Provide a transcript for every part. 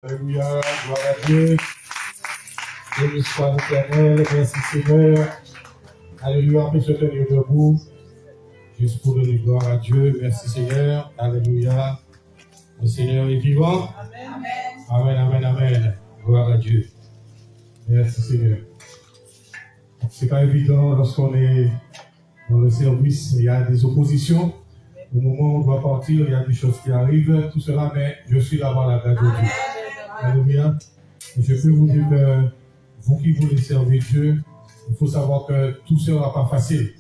Alléluia, gloire à Dieu. Béni soit l'Éternel, merci Seigneur. Alléluia, on peut se tenir debout. Juste pour donner gloire à Dieu. Merci Seigneur. Alléluia. Le Seigneur est vivant. Amen. Amen, amen, amen. Gloire à Dieu. Merci Seigneur. C'est pas évident lorsqu'on est dans le service, il y a des oppositions. Au moment où on doit partir, il y a des choses qui arrivent, tout cela, mais je suis là-bas, la grâce de Dieu. Alléluia. Et je peux vous dire que vous qui voulez servir Dieu, il faut savoir que tout ne sera pas facile.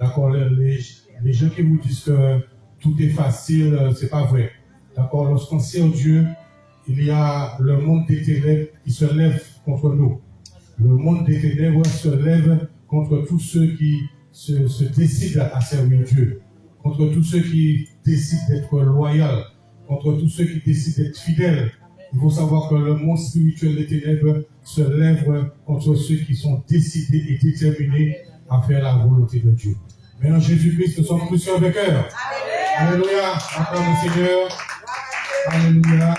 D'accord, les gens qui vous disent que tout est facile, c'est pas vrai. D'accord, lorsqu'on sert Dieu, il y a le monde des ténèbres qui se lève contre nous. Le monde des ténèbres se lève contre tous ceux qui se décident à servir Dieu, contre tous ceux qui décident d'être loyaux, contre tous ceux qui décident d'être fidèles. Il faut savoir que le monde spirituel des ténèbres se lève contre ceux qui sont décidés et déterminés à faire la volonté de Dieu. Mais en Jésus-Christ, nous sommes plus qu'un vainqueur. Alléluia. Encore le Seigneur. Alléluia.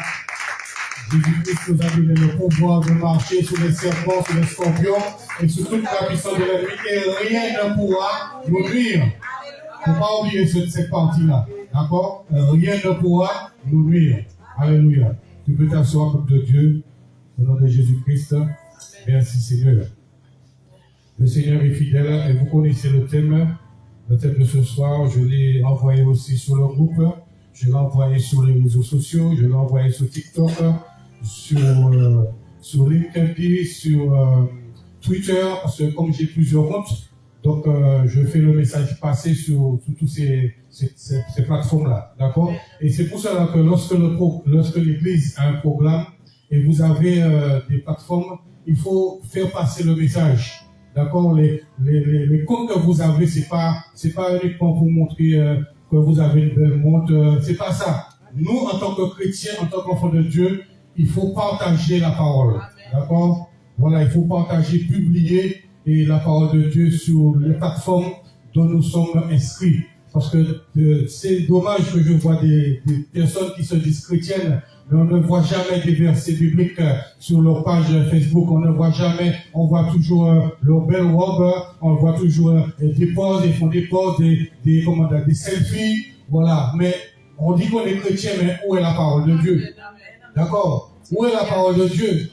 Jésus-Christ nous a donné le pouvoir de marcher sur les serpents, sur les scorpions et sur toute la puissance de l'ennemi. Et rien ne pourra nous nuire. Il ne faut pas oublier cette partie-là. D'accord? Rien ne pourra nous nuire. Alléluia. Tu peux t'asseoir comme de Dieu, au nom de Jésus-Christ. Merci Seigneur. Le Seigneur est fidèle et vous connaissez le thème. Le thème de ce soir, je l'ai envoyé aussi sur le groupe. Je l'ai envoyé sur les réseaux sociaux. Je l'ai envoyé sur TikTok, sur LinkedIn, sur Twitter. Parce que comme j'ai plusieurs comptes, donc je fais le message passer sur toutes ces plateformes-là. D'accord? Et c'est pour cela que lorsque l'Église a un programme et vous avez des plateformes, il faut faire passer le message. D'accord? Les comptes que vous avez, c'est pas uniquement pour montrer que vous avez une belle montre. C'est pas ça. Nous, en tant que chrétiens, en tant qu'enfants de Dieu, il faut partager la parole. D'accord? Voilà, il faut partager, publier et la parole de Dieu sur les plateformes dont nous sommes inscrits. Parce que c'est dommage que je vois des personnes qui se disent chrétiennes, mais on ne voit jamais des versets bibliques sur leur page Facebook. On ne voit jamais, on voit toujours leur belle robe, on voit toujours des poses, ils font des poses, des selfies, voilà. Mais on dit qu'on est chrétien, mais où est la parole de Dieu? D'accord? Où est la parole de Dieu?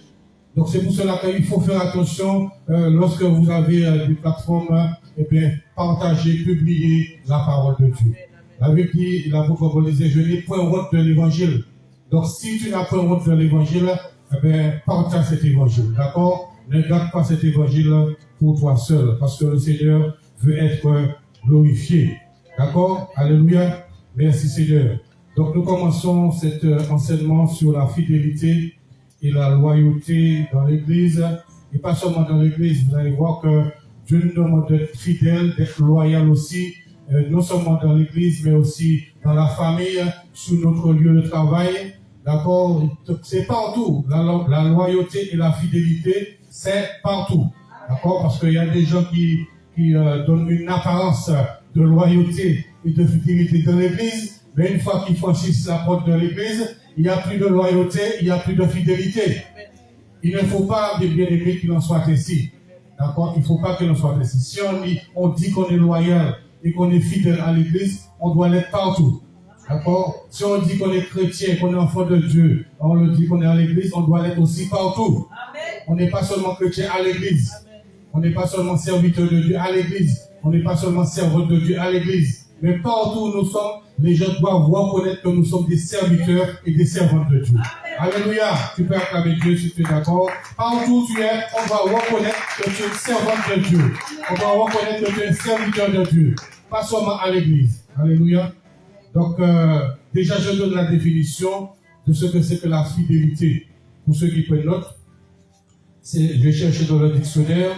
Donc c'est pour cela qu'il faut faire attention lorsque vous avez des plateformes, eh bien, partagez, publiez la parole de Dieu. La Bible dit, l'apôtre Paul disait, je n'ai point honte de l'évangile. Donc si tu n'as point honte de l'évangile, eh bien, partage cet évangile. D'accord? Ne garde pas cet évangile pour toi seul, parce que le Seigneur veut être glorifié. D'accord? Alléluia. Merci Seigneur. Donc nous commençons cet enseignement sur la fidélité et la loyauté dans l'Église, et pas seulement dans l'Église. Vous allez voir que Dieu nous demande d'être fidèle, d'être loyal aussi, non seulement dans l'Église, mais aussi dans la famille, sur notre lieu de travail. D'accord? C'est partout. La loyauté et la fidélité, c'est partout. D'accord? Parce qu'il y a des gens qui donnent une apparence de loyauté et de fidélité dans l'Église, mais une fois qu'ils franchissent la porte de l'Église, il n'y a plus de loyauté, il n'y a plus de fidélité. Il ne faut pas, bien aimés, qu'il en soit ainsi. D'accord? Il ne faut pas qu'il en soit ainsi. Si on dit qu'on est loyal et qu'on est fidèle à l'Église, on doit l'être partout. D'accord? Si on dit qu'on est chrétien, qu'on est enfant de Dieu, on le dit qu'on est à l'Église, on doit l'être aussi partout. Amen. On n'est pas seulement chrétien à l'Église. Amen. On n'est pas seulement serviteur de Dieu à l'Église. On n'est pas seulement serveur de Dieu à l'Église. Mais partout où nous sommes, les gens doivent reconnaître que nous sommes des serviteurs et des servantes de Dieu. Amen. Alléluia. Tu peux acclamer Dieu si tu es d'accord. Partout où tu es, on va reconnaître que tu es une servante de Dieu. On va reconnaître que tu es un serviteur de Dieu. Pas seulement à l'église. Alléluia. Donc, déjà, je donne la définition de ce que c'est que la fidélité. Pour ceux qui prennent note, je vais chercher dans le dictionnaire.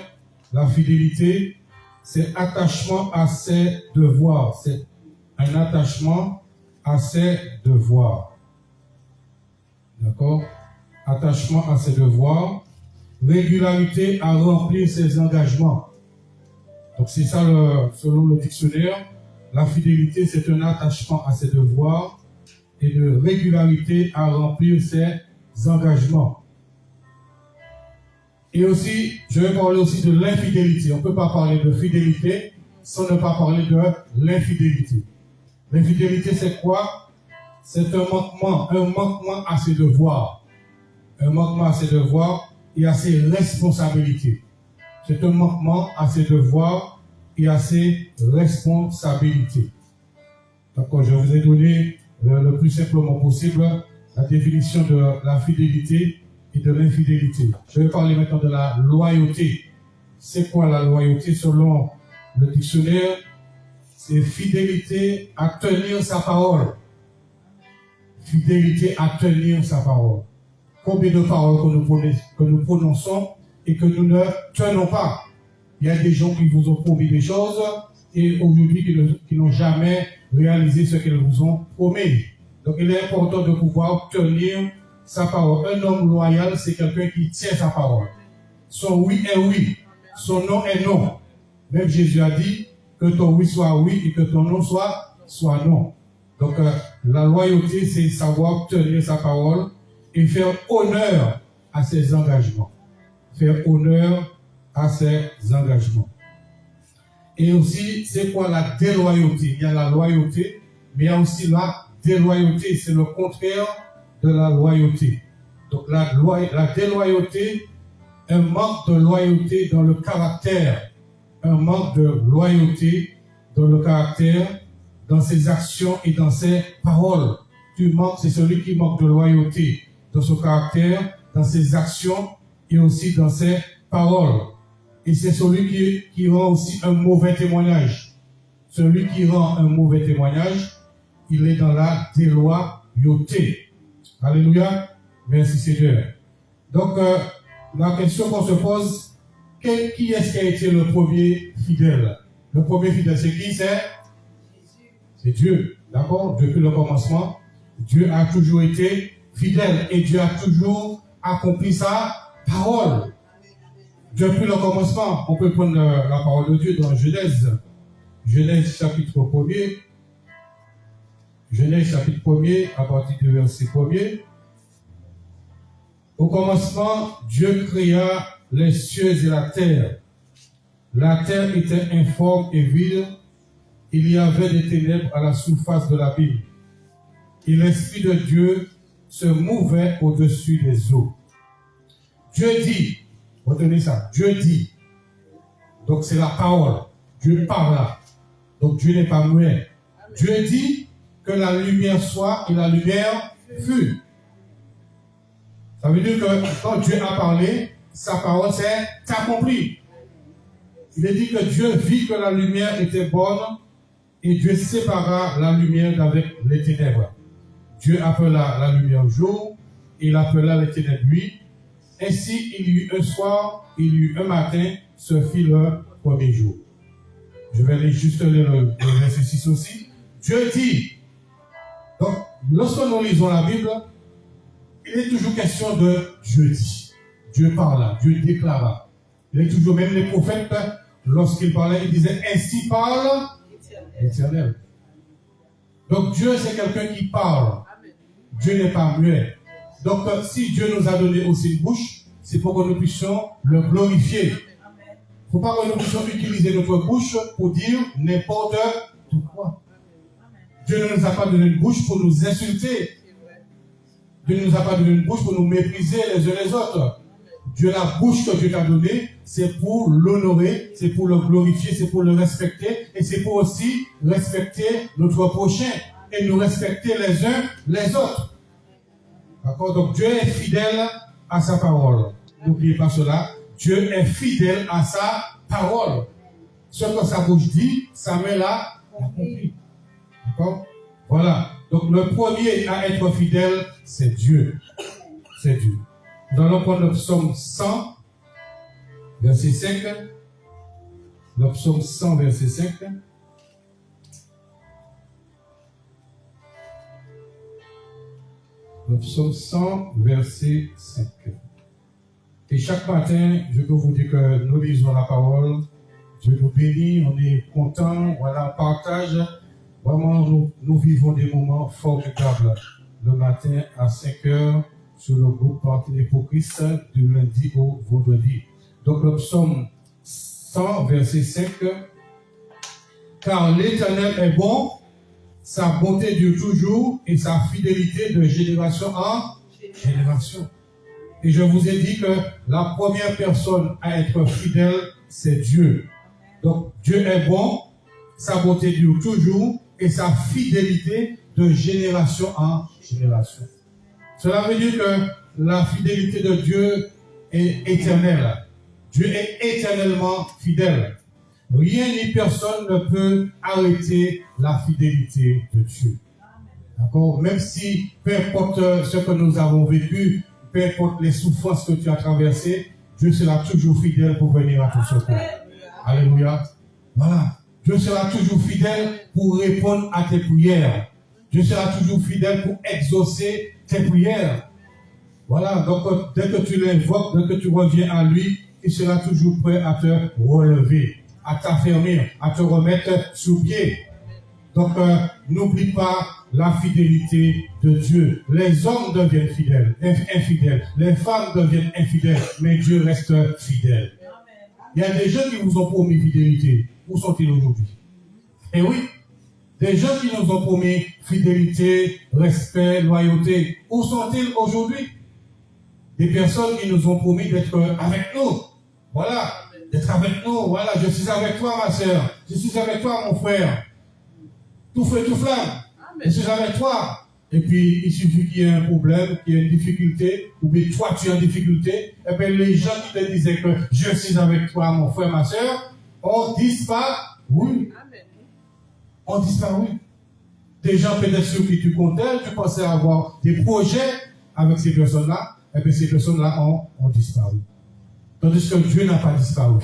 La fidélité, c'est attachement à ses devoirs. C'est un attachement à ses devoirs. D'accord? Attachement à ses devoirs. Régularité à remplir ses engagements. Donc c'est ça, selon le dictionnaire. La fidélité, c'est un attachement à ses devoirs et de régularité à remplir ses engagements. Et aussi, je vais parler aussi de l'infidélité. On ne peut pas parler de fidélité sans ne pas parler de l'infidélité. L'infidélité, c'est quoi? C'est un manquement à ses devoirs. Un manquement à ses devoirs et à ses responsabilités. C'est un manquement à ses devoirs et à ses responsabilités. Donc, je vous ai donné le plus simplement possible la définition de la fidélité et de l'infidélité. Je vais parler maintenant de la loyauté. C'est quoi la loyauté selon le dictionnaire? C'est fidélité à tenir sa parole. Fidélité à tenir sa parole. Combien de paroles que nous prononçons et que nous ne tenons pas? Il y a des gens qui vous ont promis des choses et aujourd'hui qui n'ont jamais réalisé ce qu'ils vous ont promis. Donc il est important de pouvoir tenir sa parole. Un homme loyal, c'est quelqu'un qui tient sa parole. Son oui est oui, son non est non. Même Jésus a dit que ton oui soit oui et que ton non soit non. Donc la loyauté, c'est savoir tenir sa parole et faire honneur à ses engagements. Faire honneur à ses engagements. Et aussi, c'est quoi la déloyauté? Il y a la loyauté, mais il y a aussi la déloyauté. C'est le contraire de la loyauté. Donc la déloyauté, un manque de loyauté dans le caractère. Un manque de loyauté dans le caractère, dans ses actions et dans ses paroles. C'est celui qui manque de loyauté dans son caractère, dans ses actions et aussi dans ses paroles. Et c'est celui qui rend aussi un mauvais témoignage. Celui qui rend un mauvais témoignage, il est dans la déloyauté. Alléluia. Merci Seigneur. Donc, la question qu'on se pose, qui est-ce qui a été le premier fidèle? Le premier fidèle, c'est qui? C'est Dieu. D'accord? Depuis le commencement, Dieu a toujours été fidèle et Dieu a toujours accompli sa parole. Depuis le commencement, on peut prendre la parole de Dieu dans Genèse. Genèse chapitre 1er. Genèse chapitre 1er, à partir du verset 1er. Au commencement, Dieu créa les cieux et la terre. La terre était informe et vide. Il y avait des ténèbres à la surface de l'abîme. Et l'Esprit de Dieu se mouvait au-dessus des eaux. Dieu dit, retenez ça, Dieu dit. Donc c'est la parole. Dieu parle. Donc Dieu n'est pas muet. Dieu dit que la lumière soit et la lumière fut. Ça veut dire que quand Dieu a parlé, sa parole s'est accomplie. Il est dit que Dieu vit que la lumière était bonne et Dieu sépara la lumière d'avec les ténèbres. Dieu appela la lumière jour et il appela les ténèbres nuit. Ainsi, il y eut un soir, il y eut un matin, ce fut le premier jour. Je vais juste lire le verset 6 aussi. Dieu dit. Donc, lorsque nous lisons la Bible, il est toujours question de Dieu dit. Dieu parla, Dieu déclara. Il est toujours, même les prophètes, lorsqu'ils parlaient, ils disaient ainsi parle l'Éternel. Donc Dieu, c'est quelqu'un qui parle. Dieu n'est pas muet. Donc si Dieu nous a donné aussi une bouche, c'est pour que nous puissions le glorifier. Il ne faut pas que nous puissions utiliser notre bouche pour dire n'importe quoi. Dieu ne nous a pas donné une bouche pour nous insulter. Dieu ne nous a pas donné une bouche pour nous mépriser les uns les autres. Dieu, la bouche que Dieu t'a donnée, c'est pour l'honorer, c'est pour le glorifier, c'est pour le respecter, et c'est pour aussi respecter notre prochain et nous respecter les uns les autres. D'accord? Donc Dieu est fidèle à sa parole. N'oubliez pas cela. Dieu est fidèle à sa parole. Ce que sa bouche dit, sa main l'a accompli. D'accord? Voilà. Donc le premier à être fidèle, c'est Dieu. C'est Dieu. Nous allons prendre le psaume 100, verset 5. Le psaume 100, verset 5. Le psaume 100, verset 5. Et chaque matin, je peux vous dire que nous lisons la parole. Dieu nous bénit, on est content, voilà, on partage. Vraiment, nous vivons des moments formidables. Le matin à 5 heures, sur le groupe Hypocrite du lundi au vendredi. Donc le psaume 100, verset 5. Car l'Éternel est bon, sa bonté dure toujours et sa fidélité de génération en génération. Et je vous ai dit que la première personne à être fidèle, c'est Dieu. Donc Dieu est bon, sa bonté dure toujours et sa fidélité de génération en génération. Cela veut dire que la fidélité de Dieu est éternelle. Dieu est éternellement fidèle. Rien ni personne ne peut arrêter la fidélité de Dieu. D'accord? Même si, peu importe ce que nous avons vécu, peu importe les souffrances que tu as traversées, Dieu sera toujours fidèle pour venir à ton secours. Alléluia. Voilà. Dieu sera toujours fidèle pour répondre à tes prières. Dieu sera toujours fidèle pour exaucer tes prières. Voilà. Donc, dès que tu l'invoques, dès que tu reviens à lui, il sera toujours prêt à te relever, à t'affermir, à te remettre sur pied. Donc, n'oublie pas la fidélité de Dieu. Les hommes deviennent fidèles, infidèles. Les femmes deviennent infidèles, mais Dieu reste fidèle. Il y a des gens qui vous ont promis fidélité. Où sont-ils aujourd'hui? Et oui, des gens qui nous ont promis fidélité, respect, loyauté. Où sont-ils aujourd'hui? Des personnes qui nous ont promis d'être avec nous. Voilà, d'être avec nous. Voilà, je suis avec toi, ma sœur. Je suis avec toi, mon frère. Tout feu, tout flamme. Je suis avec toi. Et puis, il suffit qu'il y ait un problème, qu'il y ait une difficulté, ou bien toi, tu es en difficulté. Et bien, les gens qui te disaient que je suis avec toi, mon frère, ma sœur, ont disparu. Ont disparu. Des gens peut-être sur qui tu comptais, tu pensais avoir des projets avec ces personnes-là, et bien ces personnes-là ont disparu. Tandis que Dieu n'a pas disparu.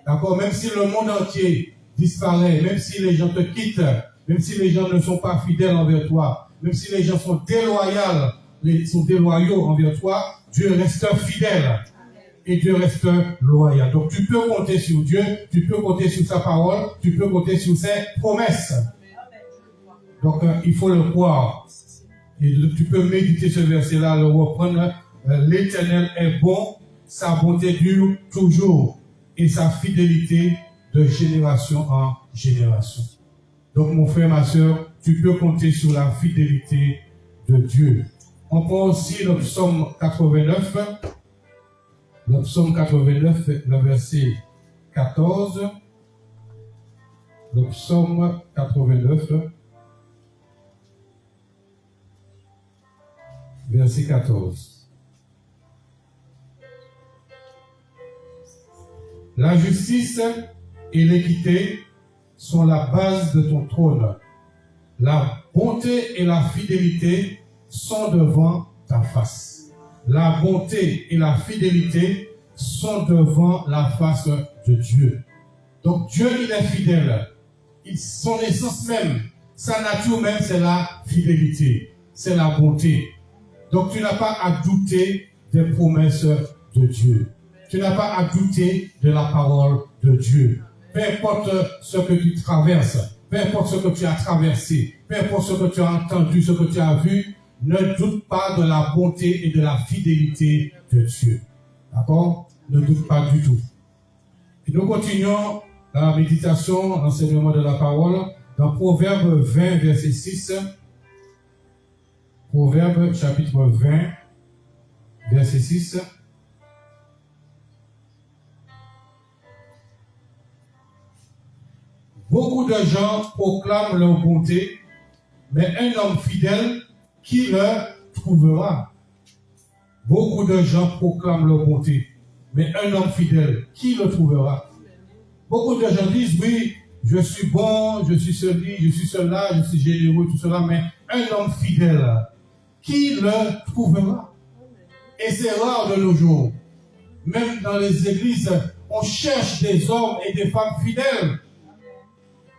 D'accord? Même si le monde entier disparaît, même si les gens te quittent, même si les gens ne sont pas fidèles envers toi, même si les gens sont déloyaux envers toi, Dieu reste fidèle. Et Dieu reste loyal. Donc tu peux compter sur Dieu, tu peux compter sur sa parole, tu peux compter sur ses promesses. Donc il faut le croire. Et tu peux méditer ce verset-là, le reprendre. L'Éternel est bon, sa bonté dure toujours et sa fidélité de génération en génération. Donc mon frère, ma soeur, tu peux compter sur la fidélité de Dieu. On prend aussi le psaume 89. Le psaume 89, le verset 14. Le psaume 89, verset 14. La justice et l'équité sont la base de ton trône. La bonté et la fidélité sont devant ta face. La bonté et la fidélité sont devant la face de Dieu. Donc Dieu, il est fidèle. Son essence même, sa nature même, c'est la fidélité, c'est la bonté. Donc tu n'as pas à douter des promesses de Dieu. Tu n'as pas à douter de la parole de Dieu. Peu importe ce que tu traverses, peu importe ce que tu as traversé, peu importe ce que tu as entendu, ce que tu as vu, ne doute pas de la bonté et de la fidélité de Dieu. D'accord? Ne doute pas du tout. Et nous continuons la méditation, l'enseignement de la parole, dans Proverbe 20, verset 6. Proverbe chapitre 20, verset 6. Beaucoup de gens proclament leur bonté, mais un homme fidèle, qui le trouvera? Beaucoup de gens proclament leur bonté, mais un homme fidèle, qui le trouvera? Beaucoup de gens disent, oui, je suis bon, je suis celui, je suis cela, je suis généreux, tout cela, mais un homme fidèle, qui le trouvera? Et c'est rare de nos jours. Même dans les églises, on cherche des hommes et des femmes fidèles.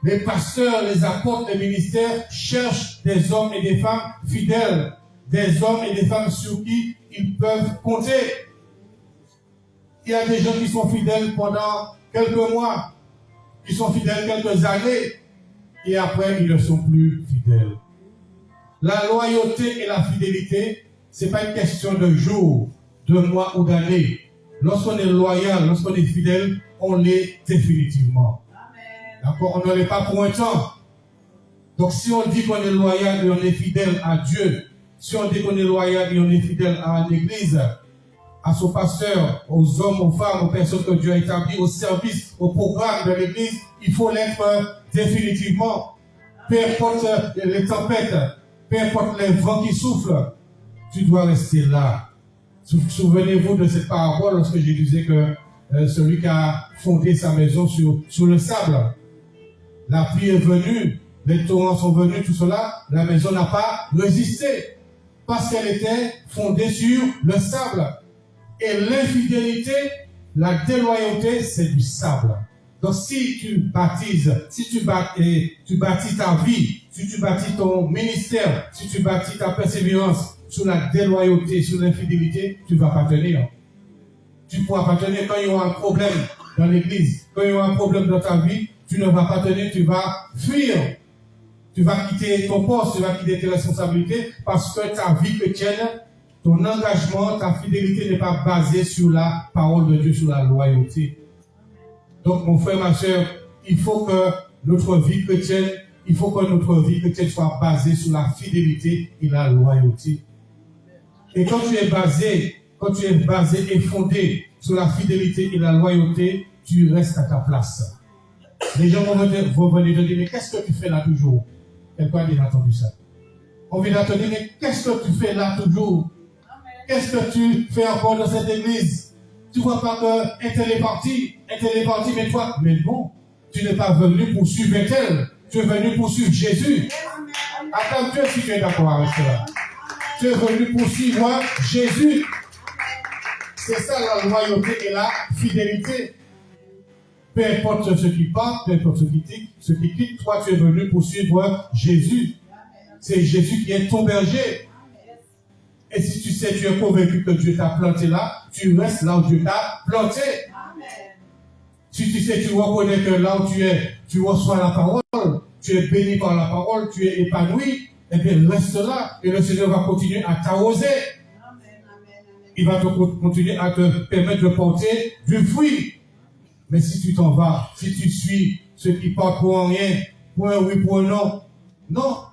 Les pasteurs, les apôtres, les ministères cherchent des hommes et des femmes fidèles, des hommes et des femmes sur qui ils peuvent compter. Il y a des gens qui sont fidèles pendant quelques mois, qui sont fidèles quelques années, et après ils ne sont plus fidèles. La loyauté et la fidélité, Ce n'est pas une question de jours, de mois ou d'années. Lorsqu'on est loyal, lorsqu'on est fidèle, on l'est définitivement. D'accord? On ne l'est pas pour un temps. Donc si on dit qu'on est loyal et on est fidèle à Dieu, si on dit qu'on est loyal et on est fidèle à l'église, à son pasteur, aux hommes, aux femmes, aux personnes que Dieu a établies, au service, au programme de l'église, il faut l'être définitivement. Peu importe les tempêtes, peu importe les vents qui soufflent, tu dois rester là. Souvenez-vous de cette parabole lorsque je disais que celui qui a fondé sa maison sur le sable, la pluie est venue, les torrents sont venus, tout cela, la maison n'a pas résisté parce qu'elle était fondée sur le sable. Et l'infidélité, la déloyauté, c'est du sable. Donc si tu baptises, si tu bâtis ta vie, si tu bâtis ton ministère, si tu bâtis ta persévérance sur la déloyauté, sur l'infidélité, tu ne vas pas tenir. Tu ne pourras pas tenir quand il y aura un problème dans l'église, quand il y aura un problème dans ta vie, tu ne vas pas tenir, tu vas fuir. Tu vas quitter ton poste, tu vas quitter tes responsabilités parce que ta vie chrétienne, ton engagement, ta fidélité n'est pas basée sur la parole de Dieu, sur la loyauté. Donc, mon frère, ma soeur, il faut que notre vie chrétienne soit basée sur la fidélité et la loyauté. Et quand tu es basé et fondé sur la fidélité et la loyauté, tu restes à ta place. Les gens vont venir te dire, mais qu'est-ce que tu fais là toujours? Quelqu'un a déjà entendu ça. On vient te dire, mais qu'est-ce que tu fais là toujours? Qu'est-ce que tu fais encore dans cette église? Tu vois pas que Ethel est parti, mais toi, mais non, tu n'es pas venu pour suivre Ethel, tu es venu pour suivre Jésus. Attends, Dieu, si tu es d'accord avec cela. Tu es venu pour suivre Jésus. C'est ça la loyauté et la fidélité. Peu importe ce qui part, peu importe ce qui quitte, toi tu es venu pour suivre Jésus. C'est Jésus qui est ton berger. Et si tu sais, tu es convaincu que Dieu t'a planté là, tu restes là où Dieu t'a planté. Si tu sais, tu reconnais que là où tu es, tu reçois la parole, tu es béni par la parole, tu es épanoui, eh bien reste là. Et le Seigneur va continuer à t'arroser. Il va continuer à te permettre de porter du fruit. Mais si tu t'en vas, si tu suis ceux qui partent pour un rien, pour un oui, pour un non, non.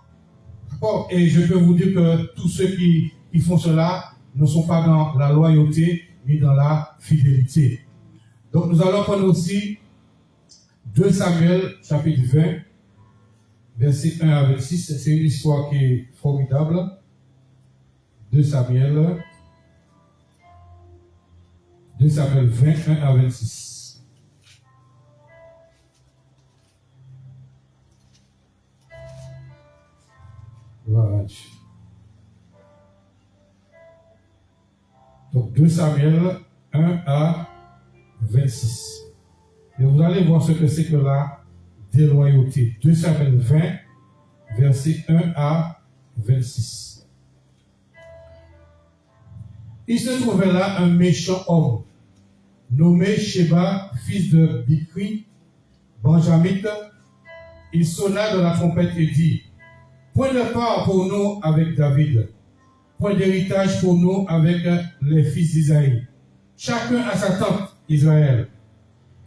D'accord? Et je peux vous dire que tous ceux qui font cela ne sont pas dans la loyauté, ni dans la fidélité. Donc nous allons prendre aussi 2 Samuel, chapitre 20, versets 1 à 26. C'est une histoire qui est formidable. 2 Samuel 20, 1 à 26. Voilà. Donc 2 Samuel 1 à 26. Et vous allez voir ce que c'est que la déloyauté. 2 Samuel 20, versets 1 à 26. Il se trouvait là un méchant homme, nommé Sheba, fils de Bichri, benjamite. Il sonna de la trompette et dit, point de part pour nous avec David, point d'héritage pour nous avec les fils d'Isaïe. Chacun à sa tente, Israël.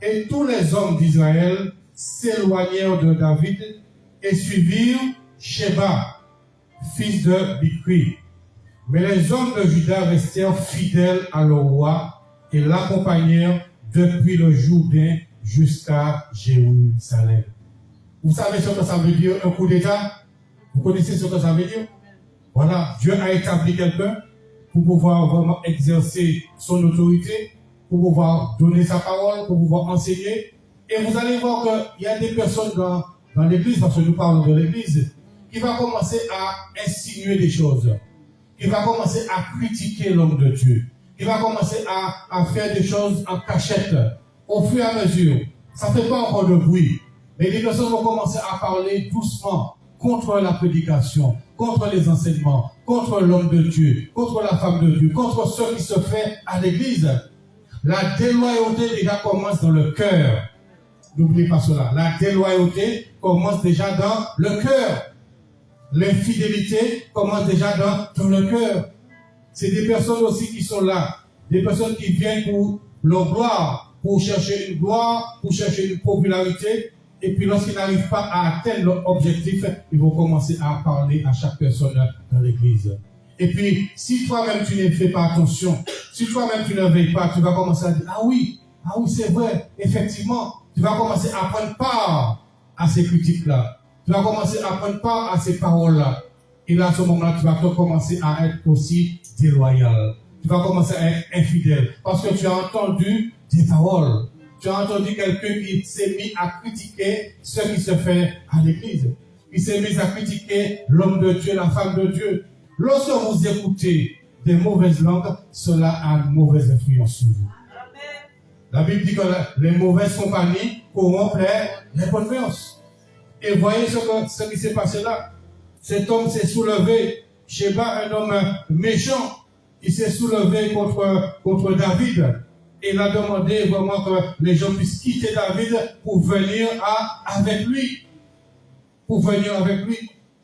Et tous les hommes d'Israël s'éloignèrent de David et suivirent Sheba, fils de Bichri. Mais les hommes de Juda restèrent fidèles à leur roi et l'accompagnèrent depuis le Jourdain jusqu'à Jérusalem. Vous savez ce que ça veut dire, un coup d'État? Vous connaissez ce que ça veut dire? Voilà, Dieu a établi quelqu'un pour pouvoir vraiment exercer son autorité, pour pouvoir donner sa parole, pour pouvoir enseigner. Et vous allez voir qu'il y a des personnes dans l'église, parce que nous parlons de l'église, qui va commencer à insinuer des choses, qui va commencer à critiquer l'homme de Dieu, qui va commencer à faire des choses en cachette, au fur et à mesure. Ça ne fait pas encore de bruit. Mais les personnes vont commencer à parler doucement contre la prédication, contre les enseignements, contre l'homme de Dieu, contre la femme de Dieu, contre ce qui se fait à l'église. La déloyauté déjà commence dans le cœur. N'oubliez pas cela. La déloyauté commence déjà dans le cœur. L'infidélité commence déjà dans le cœur. C'est des personnes aussi qui sont là. Des personnes qui viennent pour leur gloire, pour chercher une gloire, pour chercher une popularité. Et puis lorsqu'ils n'arrivent pas à atteindre leur objectif, ils vont commencer à parler à chaque personne dans l'église. Et puis, si toi-même tu ne fais pas attention, si toi-même tu ne veilles pas, tu vas commencer à dire, ah oui, c'est vrai, effectivement, tu vas commencer à prendre part à ces critiques-là. Tu vas commencer à prendre part à ces paroles-là. Et là, à ce moment-là, tu vas commencer à être aussi déloyal. Tu vas commencer à être infidèle. Parce que tu as entendu des paroles. Tu as entendu quelqu'un qui s'est mis à critiquer ce qui se fait à l'église. Il s'est mis à critiquer l'homme de Dieu, la femme de Dieu. Lorsque vous écoutez des mauvaises langues, cela a une mauvaise influence sur vous. La Bible dit que les mauvaises compagnies corrompent les bonnes mœurs. Et voyez ce qui s'est passé là. Cet homme s'est soulevé, Sheba, un homme méchant, il s'est soulevé contre David. Et il a demandé vraiment que les gens puissent quitter David pour venir avec lui. Pour venir avec lui.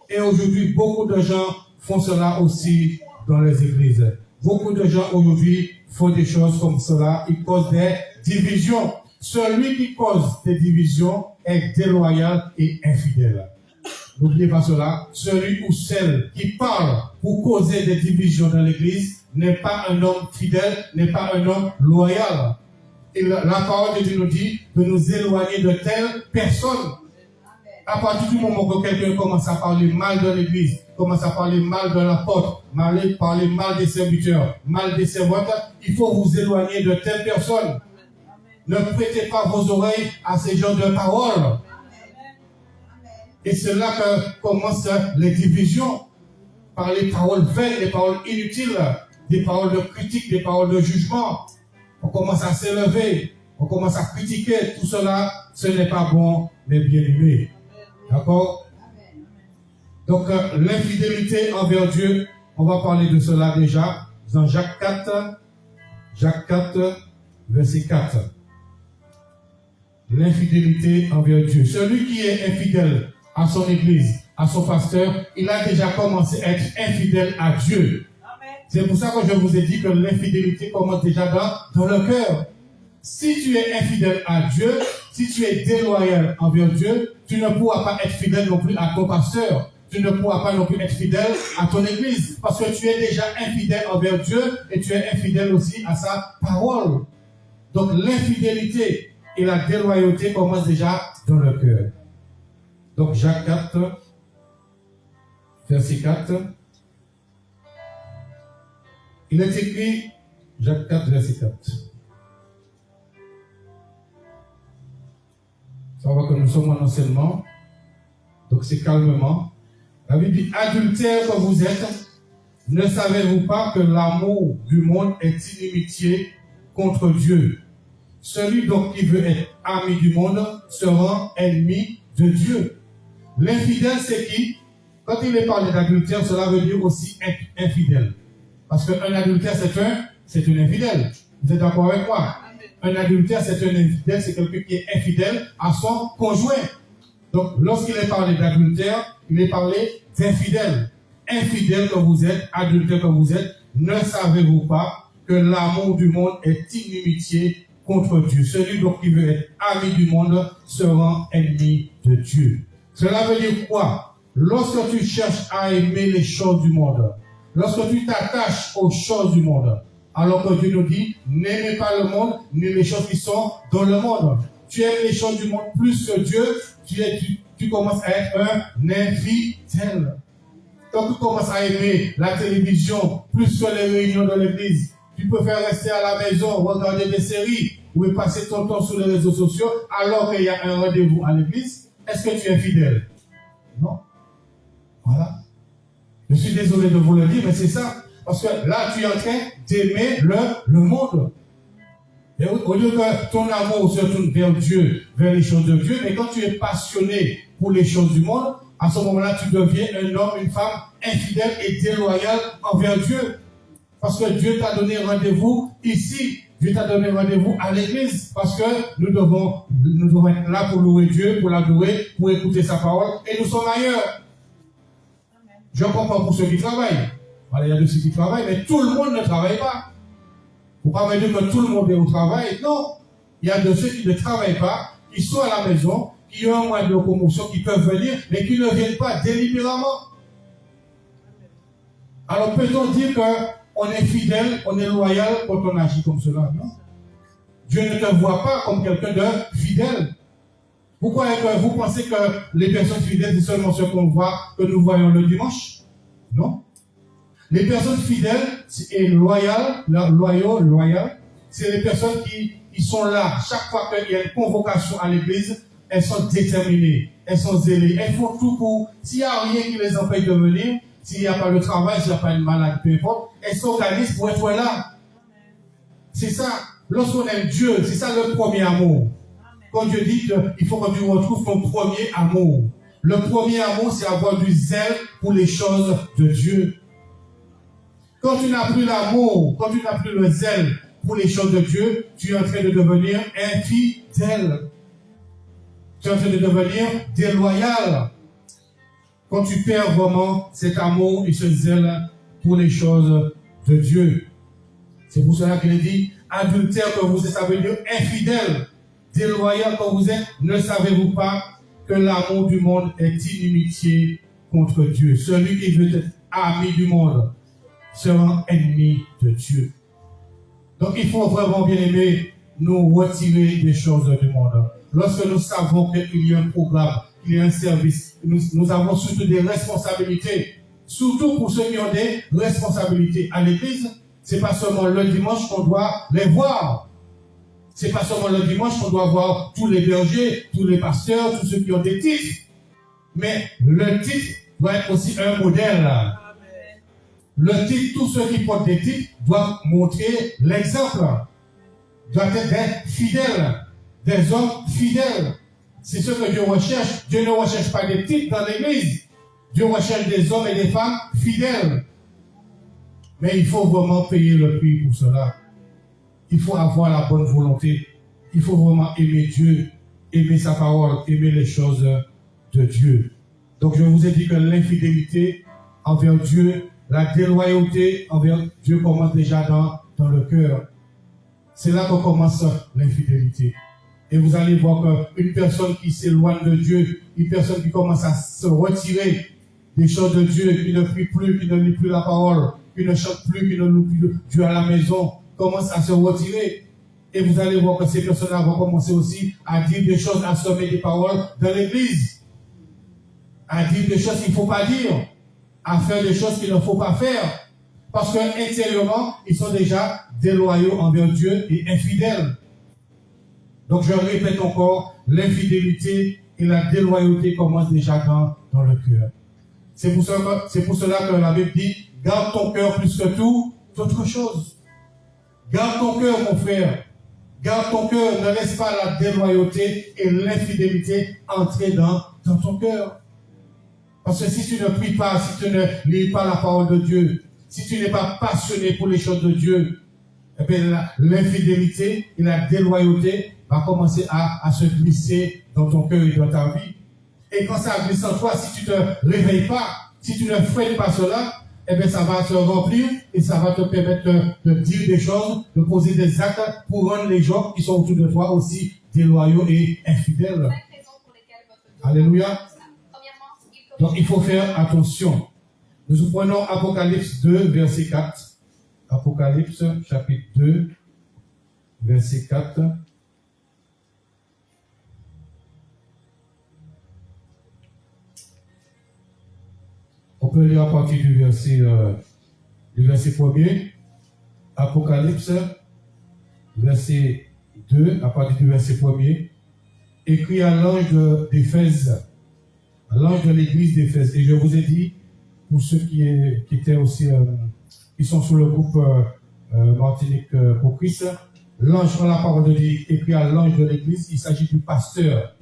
Et aujourd'hui, beaucoup de gens font cela aussi dans les églises. Beaucoup de gens aujourd'hui font des choses comme cela. Ils causent des divisions. Celui qui cause des divisions est déloyal et infidèle. N'oubliez pas cela. Celui ou celle qui parle pour causer des divisions dans l'église n'est pas un homme fidèle, n'est pas un homme loyal. Et la parole de Dieu nous dit de nous éloigner de telles personnes. À partir du moment que quelqu'un commence à parler mal de l'église, commence à parler mal de l'apôtre, parler mal des serviteurs, mal des servantes, il faut vous éloigner de telles personnes. Ne prêtez pas vos oreilles à ces gens de parole. Et c'est là que commencent les divisions, par les paroles vaines, les paroles inutiles, des paroles de critique, des paroles de jugement. On commence à s'élever, on commence à critiquer. Tout cela, ce n'est pas bon, mais bien aimé. D'accord? Donc, l'infidélité envers Dieu, on va parler de cela déjà dans Jacques 4, verset 4. L'infidélité envers Dieu. Celui qui est infidèle à son église, à son pasteur, il a déjà commencé à être infidèle à Dieu. C'est pour ça que je vous ai dit que l'infidélité commence déjà dans le cœur. Si tu es infidèle à Dieu, si tu es déloyal envers Dieu, tu ne pourras pas être fidèle non plus à ton pasteur. Tu ne pourras pas non plus être fidèle à ton église. Parce que tu es déjà infidèle envers Dieu et tu es infidèle aussi à sa parole. Donc l'infidélité et la déloyauté commencent déjà dans le cœur. Donc Jacques 4, verset 4. Il est écrit, Jacques 4, verset 4. Ça va que nous sommes en enseignement. Donc c'est calmement. La Bible dit, adultère que vous êtes, ne savez-vous pas que l'amour du monde est inimitié contre Dieu? Celui donc qui veut être ami du monde sera ennemi de Dieu. L'infidèle, c'est qui? Quand il est parlé d'adultère, cela veut dire aussi être infidèle. Parce qu'un adultère, c'est un infidèle. Vous êtes d'accord avec moi? Un adultère, c'est un infidèle, c'est quelqu'un qui est infidèle à son conjoint. Donc, lorsqu'il est parlé d'adultère, il est parlé d'infidèle. Infidèle que vous êtes, adultère que vous êtes, ne savez-vous pas que l'amour du monde est inimitié contre Dieu? Celui donc qui veut être ami du monde sera ennemi de Dieu. Cela veut dire quoi? Lorsque tu cherches à aimer les choses du monde, lorsque tu t'attaches aux choses du monde, alors que Dieu nous dit, n'aimez pas le monde, ni les choses qui sont dans le monde. Tu aimes les choses du monde plus que Dieu, tu commences à être un infidèle. Quand tu commences à aimer la télévision plus que les réunions de l'église, tu préfères rester à la maison, regarder des séries ou passer ton temps sur les réseaux sociaux alors qu'il y a un rendez-vous à l'église. Est-ce que tu es fidèle? Non. Voilà. Je suis désolé de vous le dire, mais c'est ça. Parce que là, tu es en train d'aimer le monde. Et au lieu que ton amour se tourne vers Dieu, vers les choses de Dieu, mais quand tu es passionné pour les choses du monde, à ce moment-là, tu deviens un homme, une femme infidèle et déloyal envers Dieu. Parce que Dieu t'a donné rendez-vous ici. Dieu t'a donné rendez-vous à l'église. Parce que nous devons être là pour louer Dieu, pour l'adorer, pour écouter sa parole. Et nous sommes ailleurs. Je comprends pour ceux qui travaillent. Voilà, il y a de ceux qui travaillent, mais tout le monde ne travaille pas. Il ne faut pas me dire que tout le monde est au travail. Non. Il y a de ceux qui ne travaillent pas, qui sont à la maison, qui ont un moyen de locomotion, qui peuvent venir, mais qui ne viennent pas délibérément. Alors peut-on dire qu'on est fidèle, on est loyal quand on agit comme cela? Non. Dieu ne te voit pas comme quelqu'un de fidèle. Pourquoi est-ce que vous pensez que les personnes fidèles, c'est seulement ce qu'on voit, que nous voyons le dimanche? Non. Les personnes fidèles et loyales, c'est les personnes qui sont là. Chaque fois qu'il y a une convocation à l'église, elles sont déterminées, elles sont zélées, elles font tout pour, s'il n'y a rien qui les empêche de venir, s'il n'y a pas de travail, s'il n'y a pas une maladie, peu importe, elles s'organisent pour être là. C'est ça. Lorsqu'on aime Dieu, c'est ça le premier amour. Quand Dieu dit qu'il faut que tu retrouves ton premier amour. Le premier amour, c'est avoir du zèle pour les choses de Dieu. Quand tu n'as plus l'amour, quand tu n'as plus le zèle pour les choses de Dieu, tu es en train de devenir infidèle. Tu es en train de devenir déloyal. Quand tu perds vraiment cet amour et ce zèle pour les choses de Dieu. C'est pour cela qu'il dit, adultère que vous êtes, ça veut dire infidèle. Déloyal que vous êtes, ne savez-vous pas que l'amour du monde est inimitié contre Dieu? Celui qui veut être ami du monde sera ennemi de Dieu. Donc il faut vraiment, bien aimer, nous retirer des choses du monde. Lorsque nous savons qu'il y a un programme, qu'il y a un service, nous avons surtout des responsabilités. Surtout pour ceux qui ont des responsabilités à l'église, c'est pas seulement le dimanche qu'on doit les voir. C'est pas seulement le dimanche qu'on doit voir tous les bergers, tous les pasteurs, tous ceux qui ont des titres. Mais le titre doit être aussi un modèle. Le titre, tous ceux qui portent des titres doivent montrer l'exemple. Doivent être des fidèles, des hommes fidèles. C'est ce que Dieu recherche. Dieu ne recherche pas des titres dans l'église. Dieu recherche des hommes et des femmes fidèles. Mais il faut vraiment payer le prix pour cela. Il faut avoir la bonne volonté. Il faut vraiment aimer Dieu, aimer sa parole, aimer les choses de Dieu. Donc je vous ai dit que l'infidélité envers Dieu, la déloyauté envers Dieu commence déjà dans le cœur. C'est là qu'on commence l'infidélité. Et vous allez voir qu'une personne qui s'éloigne de Dieu, une personne qui commence à se retirer des choses de Dieu, qui ne prie plus, qui ne lit plus la parole, qui ne chante plus, qui ne loue plus Dieu à la maison, commence à se retirer. Et vous allez voir que ces personnes-là vont commencer aussi à dire des choses, à semer des paroles dans l'église. À dire des choses qu'il ne faut pas dire. À faire des choses qu'il ne faut pas faire. Parce qu'intérieurement, ils sont déjà déloyaux envers Dieu et infidèles. Donc je répète encore, l'infidélité et la déloyauté commencent déjà dans le cœur. C'est pour cela que la Bible dit, garde ton cœur plus que tout autre chose. Garde ton cœur, mon frère. Garde ton cœur, ne laisse pas la déloyauté et l'infidélité entrer dans ton cœur. Parce que si tu ne pries pas, si tu ne lis pas la parole de Dieu, si tu n'es pas passionné pour les choses de Dieu, eh bien, l'infidélité et la déloyauté va commencer à se glisser dans ton cœur et dans ta vie. Et quand ça glisse en toi, si tu ne te réveilles pas, si tu ne fais pas cela, eh bien, ça va se remplir et ça va te permettre de dire des choses, de poser des actes pour rendre les gens qui sont autour de toi aussi déloyaux et infidèles. Alléluia. Donc, il faut faire attention. Nous prenons Apocalypse 2, verset 4. Apocalypse, chapitre 2, verset 4. On peut lire à partir du verset 1er. Apocalypse, verset 2, à partir du verset 1er. Écrit à l'ange d'Éphèse, à l'ange de l'église d'Éphèse. Et je vous ai dit, pour ceux qui étaient aussi, qui sont sur le groupe Martinique pour Christ, l'ange prend la parole de Dieu, écrit à l'ange de l'église, il s'agit du pasteur.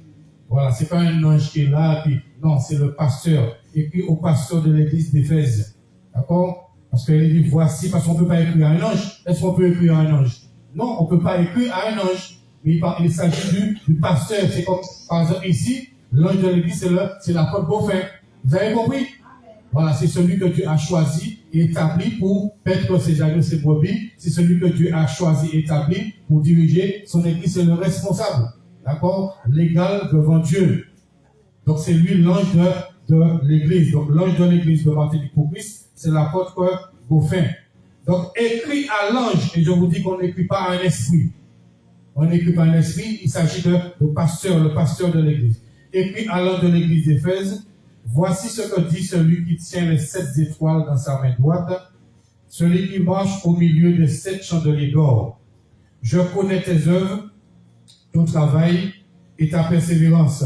Voilà, c'est pas un ange qui est là, puis non, c'est le pasteur, écrit au pasteur de l'église d'Éphèse. D'accord? Parce qu'il dit, voici, parce qu'on ne peut pas écrire à un ange. Est-ce qu'on peut écrire à un ange? Non, on ne peut pas écrire à un ange. Mais il s'agit du pasteur. C'est comme, par exemple, ici, l'ange de l'église, c'est l'apôtre Beaufin. Vous avez compris? Voilà, c'est celui que Dieu a choisi et établi pour paître ses agneaux, ses brebis. C'est celui que Dieu a choisi et établi pour diriger son église. C'est le responsable, d'accord, légal devant Dieu. Donc c'est lui l'ange de l'église. Donc l'ange de l'église de Martinique pour Christ, c'est l'apôtre Beaufin. Donc écrit à l'ange, et je vous dis qu'on n'écrit pas à un esprit. On n'écrit pas à un esprit, il s'agit de pasteur, le pasteur de l'église. Écrit à l'ange de l'église d'Éphèse, voici ce que dit celui qui tient les 7 étoiles dans sa main droite, celui qui marche au milieu des 7 chandeliers d'or. Je connais tes œuvres, ton travail et ta persévérance.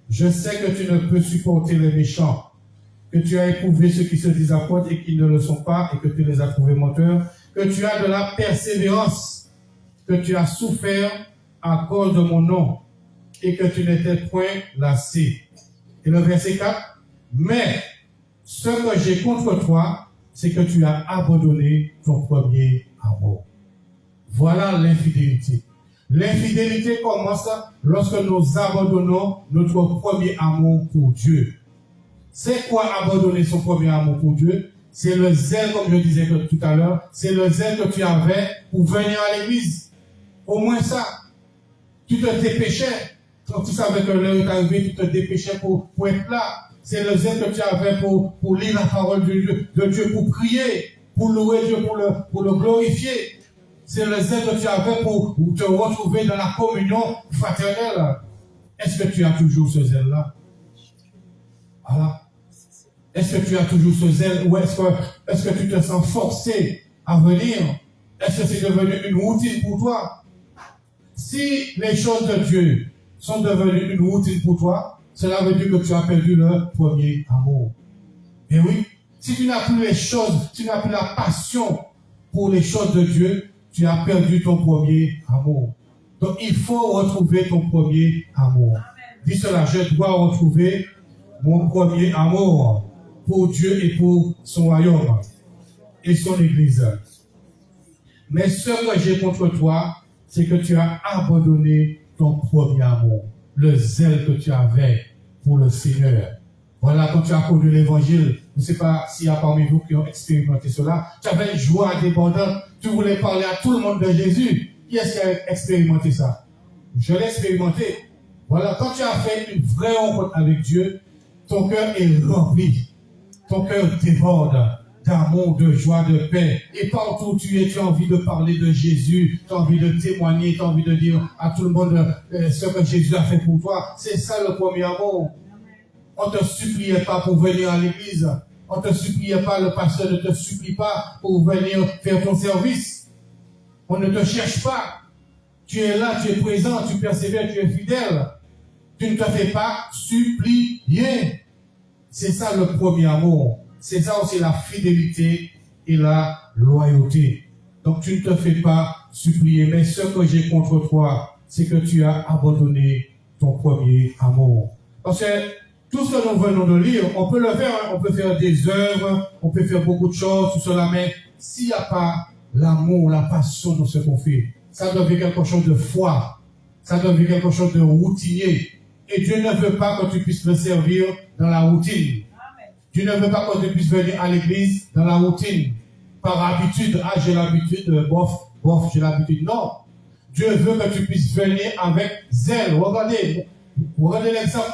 Je sais que tu ne peux supporter les méchants, que tu as éprouvé ceux qui se disent apôtres et qui ne le sont pas, et que tu les as trouvés menteurs, que tu as de la persévérance, que tu as souffert à cause de mon nom, et que tu n'étais point lassé. Et le verset 4, mais ce que j'ai contre toi, c'est que tu as abandonné ton premier amour. Voilà l'infidélité. L'infidélité commence lorsque nous abandonnons notre premier amour pour Dieu. C'est quoi abandonner son premier amour pour Dieu? C'est le zèle, comme je disais tout à l'heure, c'est le zèle que tu avais pour venir à l'église. Au moins ça. Tu te dépêchais. Quand tu savais que l'heure est arrivée, tu te dépêchais pour être là. C'est le zèle que tu avais pour lire la parole de Dieu, pour prier, pour louer Dieu, pour le glorifier. C'est le zèle que tu avais pour te retrouver dans la communion fraternelle. Est-ce que tu as toujours ce zèle-là? Voilà. Est-ce que tu as toujours ce zèle ou est-ce que tu te sens forcé à venir? Est-ce que c'est devenu une routine pour toi? Si les choses de Dieu sont devenues une routine pour toi, cela veut dire que tu as perdu le premier amour. Et oui, si tu n'as plus les choses, tu n'as plus la passion pour les choses de Dieu, tu as perdu ton premier amour. Donc il faut retrouver ton premier amour. Dis cela, je dois retrouver mon premier amour pour Dieu et pour son royaume et son église. Mais ce que j'ai contre toi, c'est que tu as abandonné ton premier amour, le zèle que tu avais pour le Seigneur. Voilà, quand tu as connu l'évangile, je ne sais pas s'il y a parmi vous qui ont expérimenté cela, tu avais une joie débordante, tu voulais parler à tout le monde de Jésus. Qui est-ce qui a expérimenté ça? Je l'ai expérimenté. Voilà, quand tu as fait une vraie rencontre avec Dieu, ton cœur est rempli. Ton cœur déborde d'amour, de joie, de paix. Et partout où tu es, tu as envie de parler de Jésus, tu as envie de témoigner, tu as envie de dire à tout le monde ce que Jésus a fait pour toi. C'est ça le premier amour. On ne te suppliait pas pour venir à l'église. On ne te suppliait pas, le pasteur ne te supplie pas pour venir faire ton service. On ne te cherche pas. Tu es là, tu es présent, tu persévères, tu es fidèle. Tu ne te fais pas supplier. C'est ça le premier amour. C'est ça aussi la fidélité et la loyauté. Donc tu ne te fais pas supplier. Mais ce que j'ai contre toi, c'est que tu as abandonné ton premier amour. Parce que tout ce que nous venons de lire, on peut le faire, on peut faire des œuvres, on peut faire beaucoup de choses, tout cela, mais s'il n'y a pas l'amour, la passion dans ce qu'on fait, ça devient quelque chose de foi, ça devient quelque chose de routinier. Et Dieu ne veut pas que tu puisses le servir dans la routine. Dieu ne veut pas que tu puisses venir à l'église dans la routine, par habitude. Ah, j'ai l'habitude, bof, j'ai l'habitude. Non. Dieu veut que tu puisses venir avec zèle. Regardez l'exemple.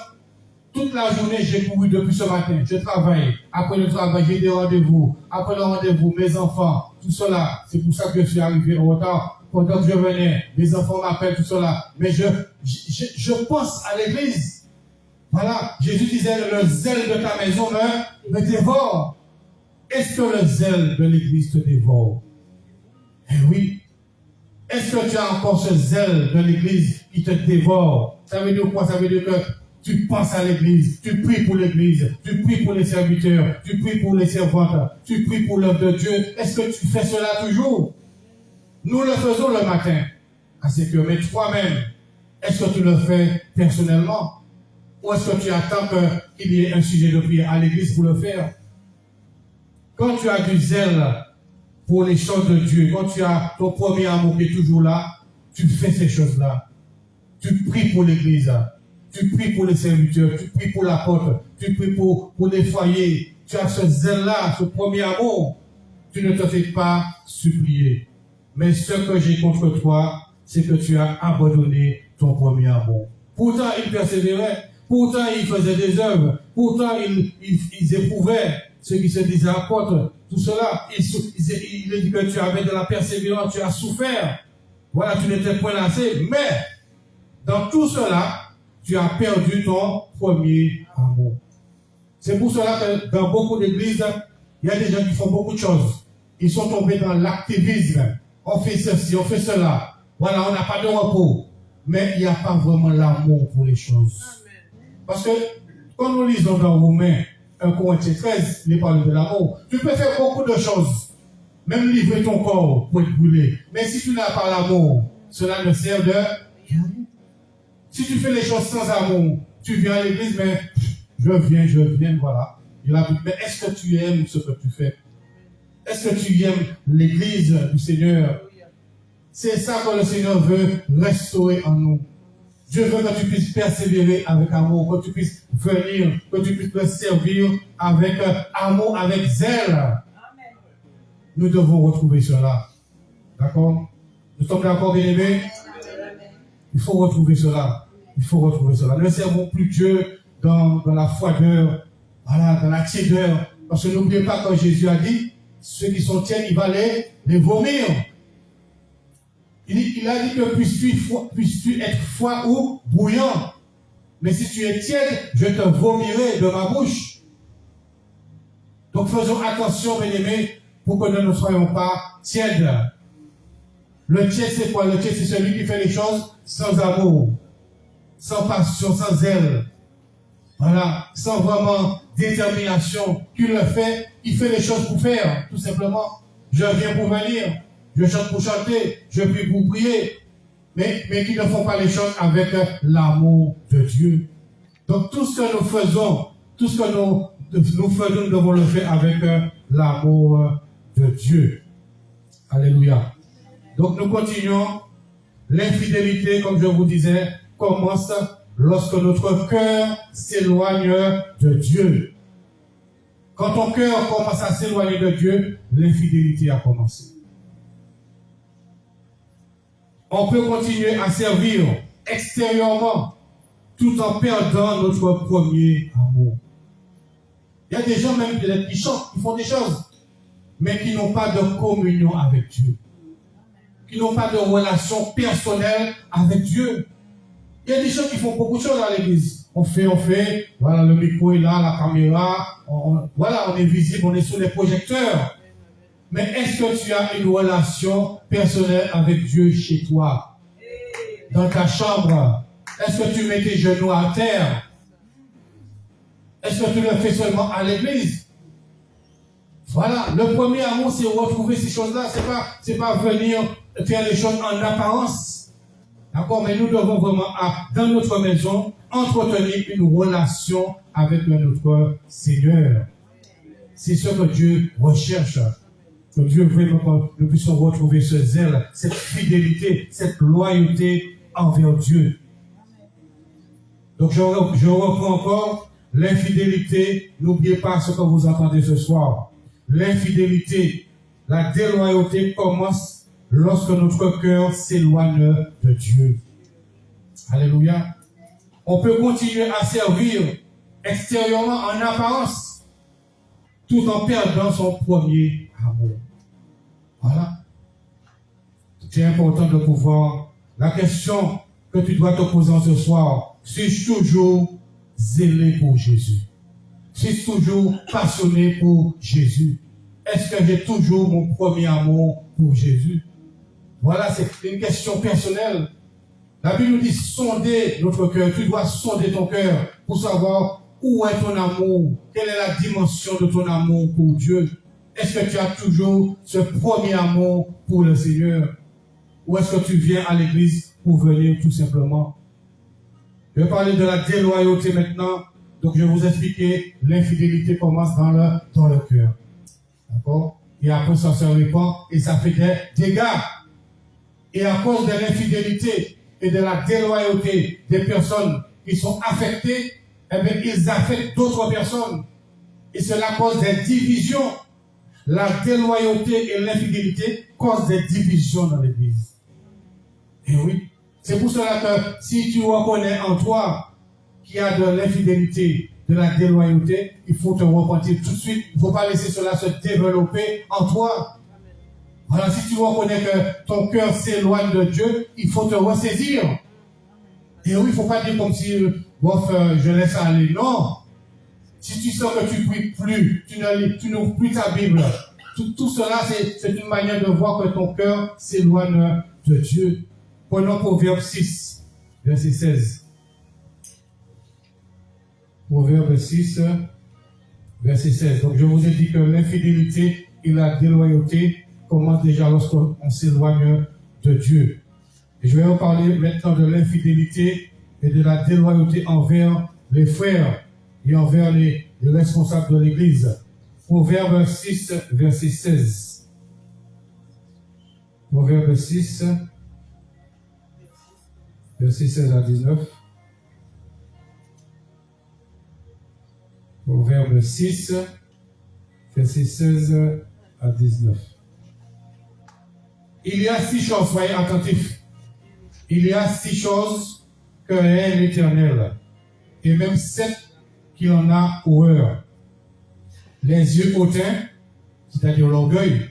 Toute la journée, j'ai couru depuis ce matin. Je travaille. Après le travail, j'ai des rendez-vous. Après le rendez-vous, mes enfants, tout cela. C'est pour ça que je suis arrivé en retard. Pendant que je venais, mes enfants m'appellent, tout cela. Mais je pense à l'église. Voilà. Jésus disait, le zèle de ta maison me dévore. Est-ce que le zèle de l'église te dévore? Eh oui. Est-ce que tu as encore ce zèle de l'église qui te dévore? Ça veut dire quoi? Ça veut dire que tu penses à l'église, tu pries pour l'église, tu pries pour les serviteurs, tu pries pour les servantes, tu pries pour l'œuvre de Dieu. Est-ce que tu fais cela toujours? Nous le faisons le matin. C'est que, mais toi-même, est-ce que tu le fais personnellement? Ou est-ce que tu attends qu'il y ait un sujet de prière à l'église pour le faire? Quand tu as du zèle pour les choses de Dieu, quand tu as ton premier amour qui est toujours là, tu fais ces choses-là. Tu pries pour l'église. Tu pries pour les serviteurs, tu pries pour l'apôtre, tu pries pour les foyers, tu as ce zèle-là, ce premier amour, tu ne te fais pas supplier. Mais ce que j'ai contre toi, c'est que tu as abandonné ton premier amour. Pourtant, il persévérait. Pourtant, il faisait des œuvres. Pourtant, ils éprouvaient ce qui se disait apôtre. Tout cela, il dit que tu avais de la persévérance, tu as souffert. Voilà, tu n'étais point lassé. Mais, dans tout cela, tu as perdu ton premier amour. C'est pour cela que dans beaucoup d'églises, il y a des gens qui font beaucoup de choses. Ils sont tombés dans l'activisme. On fait ceci, on fait cela. Voilà, on n'a pas de repos. Mais il n'y a pas vraiment l'amour pour les choses. Parce que, quand nous lisons dans Romains 1 Corinthiens 13, il parle de l'amour. Tu peux faire beaucoup de choses. Même livrer ton corps pour être brûlé. Mais si tu n'as pas l'amour, cela ne sert de rien. Si tu fais les choses sans amour, tu viens à l'église, mais je viens, voilà. Mais est-ce que tu aimes ce que tu fais? Est-ce que tu aimes l'église du Seigneur? C'est ça que le Seigneur veut restaurer en nous. Dieu veut que tu puisses persévérer avec amour, que tu puisses venir, que tu puisses le servir avec amour, avec zèle. Amen. Nous devons retrouver cela. D'accord? Nous sommes d'accord, bien-aimés? Il faut retrouver cela. Il faut retrouver cela. Ne servons plus Dieu dans la froideur, voilà, dans la tiédeur. Parce que n'oubliez pas quand Jésus a dit, ceux qui sont tièdes, il va les vomir. Il a dit que puisses-tu être froid ou bouillant. Mais si tu es tiède, je te vomirai de ma bouche. Donc faisons attention, bien-aimés, pour que nous ne soyons pas tièdes. Le tiède, c'est quoi? Le tiède, c'est celui qui fait les choses sans amour, sans passion, sans zèle. Voilà, sans vraiment détermination. Qui le fait, il fait les choses pour faire, tout simplement. Je viens pour venir. Je chante pour chanter, je prie pour prier, mais qui ne font pas les choses avec l'amour de Dieu. Donc tout ce que nous faisons, tout ce que nous faisons, nous devons le faire avec l'amour de Dieu. Alléluia. Donc nous continuons. L'infidélité, comme je vous disais, commence lorsque notre cœur s'éloigne de Dieu. Quand ton cœur commence à s'éloigner de Dieu, l'infidélité a commencé. On peut continuer à servir extérieurement tout en perdant notre premier amour. Il y a des gens même qui chantent, qui font des choses, mais qui n'ont pas de communion avec Dieu. Qui n'ont pas de relation personnelle avec Dieu. Il y a des gens qui font beaucoup de choses à l'église. On fait, voilà, le micro est là, la caméra, on est visible, on est sous les projecteurs. Mais est-ce que tu as une relation personnelle avec Dieu chez toi? Dans ta chambre? Est-ce que tu mets tes genoux à terre? Est-ce que tu le fais seulement à l'église? Voilà, le premier amour, c'est retrouver ces choses-là. C'est pas venir faire les choses en apparence. D'accord? Mais nous devons vraiment, dans notre maison, entretenir une relation avec notre Seigneur. C'est ce que Dieu recherche. Que Dieu veut que nous puissions retrouver ce zèle, cette fidélité, cette loyauté envers Dieu. Donc je reprends encore l'infidélité. N'oubliez pas ce que vous entendez ce soir. L'infidélité, la déloyauté commence lorsque notre cœur s'éloigne de Dieu. Alléluia. On peut continuer à servir extérieurement en apparence, tout en perdant son premier amour. Voilà. C'est important de pouvoir. La question que tu dois te poser ce soir, suis-je toujours zélé pour Jésus? Suis-je toujours passionné pour Jésus? Est-ce que j'ai toujours mon premier amour pour Jésus? Voilà, c'est une question personnelle. La Bible nous dit sonder notre cœur. Tu dois sonder ton cœur pour savoir où est ton amour, quelle est la dimension de ton amour pour Dieu. Est-ce que tu as toujours ce premier amour pour le Seigneur? Ou est-ce que tu viens à l'église pour venir tout simplement? Je vais parler de la déloyauté maintenant. Donc je vais vous expliquer, l'infidélité commence dans le cœur. D'accord? Et après ça se répand et ça fait des dégâts. Et à cause de l'infidélité et de la déloyauté des personnes qui sont affectées, eh bien, ils affectent d'autres personnes. Et cela cause des divisions. La déloyauté et l'infidélité causent des divisions dans l'Église. Et oui, c'est pour cela que si tu reconnais en toi qu'il y a de l'infidélité, de la déloyauté, il faut te repentir tout de suite. Il ne faut pas laisser cela se développer en toi. Voilà, si tu reconnais que ton cœur s'éloigne de Dieu, il faut te ressaisir. Et oui, il ne faut pas dire comme si, je laisse aller. Non. Si tu sens que tu ne pries plus, tu n'ouvres plus ta Bible, tout cela, c'est une manière de voir que ton cœur s'éloigne de Dieu. Prenons Proverbe 6, verset 16. Proverbe 6, verset 16. Donc, je vous ai dit que l'infidélité et la déloyauté commencent déjà lorsqu'on s'éloigne de Dieu. Et je vais vous parler maintenant de l'infidélité et de la déloyauté envers les frères et envers les responsables de l'Église. Proverbe 6, verset 16. Proverbe 6, verset 16 à 19. Proverbe 6, verset 16 à 19. Il y a 6 choses, soyez attentifs. Il y a 6 choses que est l'Éternel, et même 7 qu'il en a horreur. Les yeux hautains, c'est-à-dire l'orgueil.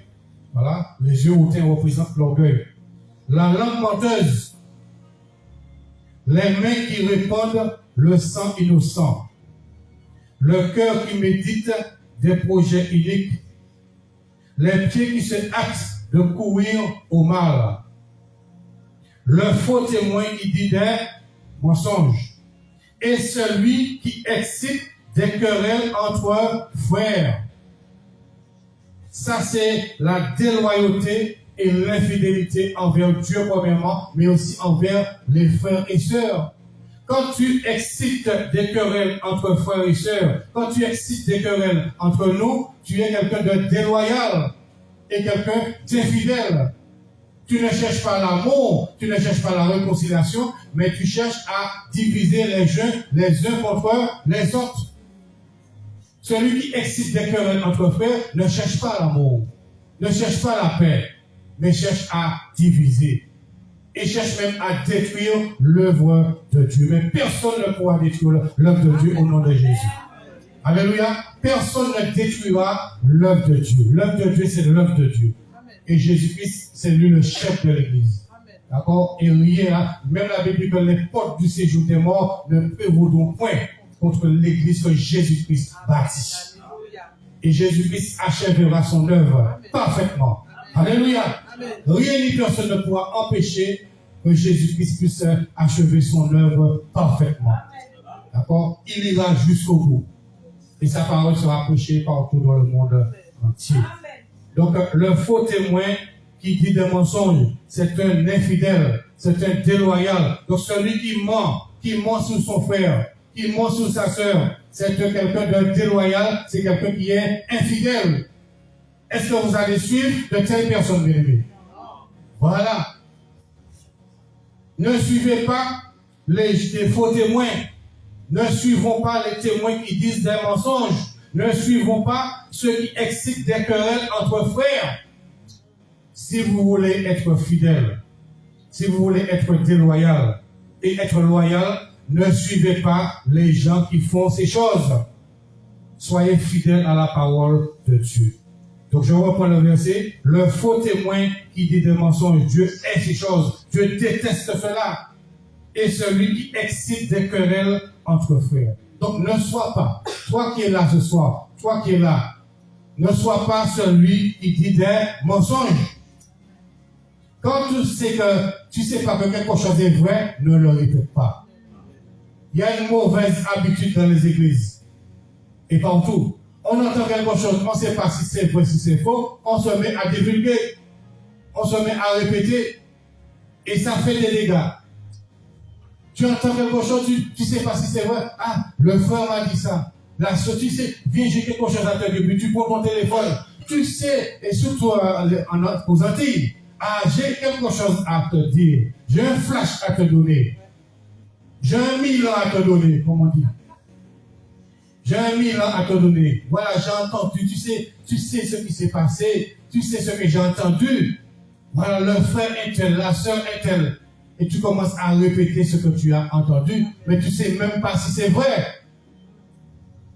Voilà, les yeux hautains représentent l'orgueil. La langue menteuse, les mains qui répandent le sang innocent, le cœur qui médite des projets iniques, les pieds qui se hâtent de courir au mal, le faux témoin qui dit des mensonges, et celui qui excite des querelles entre frères. Ça, c'est la déloyauté et l'infidélité envers Dieu premièrement, mais aussi envers les frères et sœurs. Quand tu excites des querelles entre frères et sœurs, quand tu excites des querelles entre nous, tu es quelqu'un de déloyal et quelqu'un d'infidèle. Tu ne cherches pas l'amour, tu ne cherches pas la réconciliation, mais tu cherches à diviser les uns contre les autres. Celui qui excite des querelles entre frères ne cherche pas l'amour, ne cherche pas la paix, mais cherche à diviser. Et cherche même à détruire l'œuvre de Dieu. Mais personne ne pourra détruire l'œuvre de Dieu au nom de Jésus. Alléluia. Personne ne détruira l'œuvre de Dieu. L'œuvre de Dieu, c'est l'œuvre de Dieu. Et Jésus-Christ, c'est lui le chef de l'Église. D'accord? Et rien, même la Bible dit que les portes du séjour des morts ne prévaudront point contre l'Église que Jésus-Christ bâtit. Et Jésus-Christ achèvera son œuvre parfaitement. Alléluia. Rien ni personne ne pourra empêcher que Jésus-Christ puisse achever son œuvre parfaitement. D'accord? Il ira jusqu'au bout. Et sa parole sera prêchée partout dans le monde entier. Donc, le faux témoin qui dit des mensonges, c'est un infidèle, c'est un déloyal. Donc, celui qui ment sur son frère, qui ment sur sa sœur, c'est quelqu'un de déloyal, c'est quelqu'un qui est infidèle. Est-ce que vous allez suivre de telles personnes, bien aimés? Voilà. Ne suivez pas les faux témoins. Ne suivons pas les témoins qui disent des mensonges. Ne suivons pas ceux qui excitent des querelles entre frères. Si vous voulez être fidèle, si vous voulez être déloyal et être loyal, ne suivez pas les gens qui font ces choses. Soyez fidèles à la parole de Dieu. Donc je reprends le verset. Le faux témoin qui dit des mensonges, Dieu hait ces choses. Dieu déteste cela. Et celui qui excite des querelles entre frères. Donc ne sois pas, toi qui es là ce soir, toi qui es là, ne sois pas celui qui dit des mensonges. Quand tu sais pas que quelque chose est vrai, ne le répète pas. Il y a une mauvaise habitude dans les églises. Et partout. On entend quelque chose, on ne sait pas si c'est vrai, si c'est faux, on se met à divulguer, on se met à répéter, et ça fait des dégâts. Tu entends quelque chose, tu ne sais pas si c'est vrai. Ah, le frère m'a dit ça. La soeur, tu sais, viens, j'ai quelque chose à te dire, puis tu prends ton téléphone. Tu sais, et surtout aux Antilles, ah, j'ai quelque chose à te dire. J'ai un flash à te donner. J'ai 1000 ans à te donner, comme on dit. j'ai 1 000 ans à te donner. Voilà, j'ai entendu, tu sais ce qui s'est passé, tu sais ce que j'ai entendu. Voilà, le frère est tel, la sœur est telle. Et tu commences à répéter ce que tu as entendu, mais tu ne sais même pas si c'est vrai.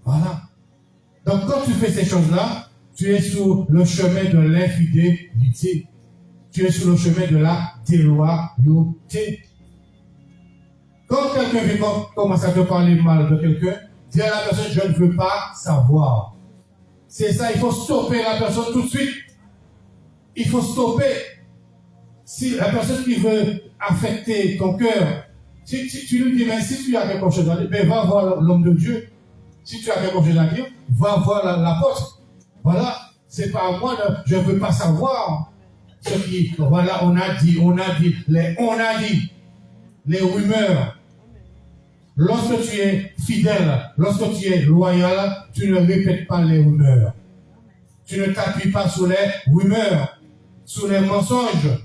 Voilà. Donc quand tu fais ces choses-là, tu es sur le chemin de l'infidélité. Tu es sur le chemin de la déloyauté. Quand quelqu'un commence à te parler mal de quelqu'un, dis à la personne, je ne veux pas savoir. C'est ça, il faut stopper la personne tout de suite. Il faut stopper. Si la personne qui veut affecter ton cœur, si tu lui dis, mais si tu as quelque chose à dire, ben va voir l'homme de Dieu. Si tu as quelque chose à dire, va voir l'apôtre. Voilà, c'est pas à moi, je ne veux pas savoir. Ce qui, voilà, on a dit, les rumeurs. Lorsque tu es fidèle, lorsque tu es loyal, tu ne répètes pas les rumeurs. Tu ne t'appuies pas sur les rumeurs, sur les mensonges.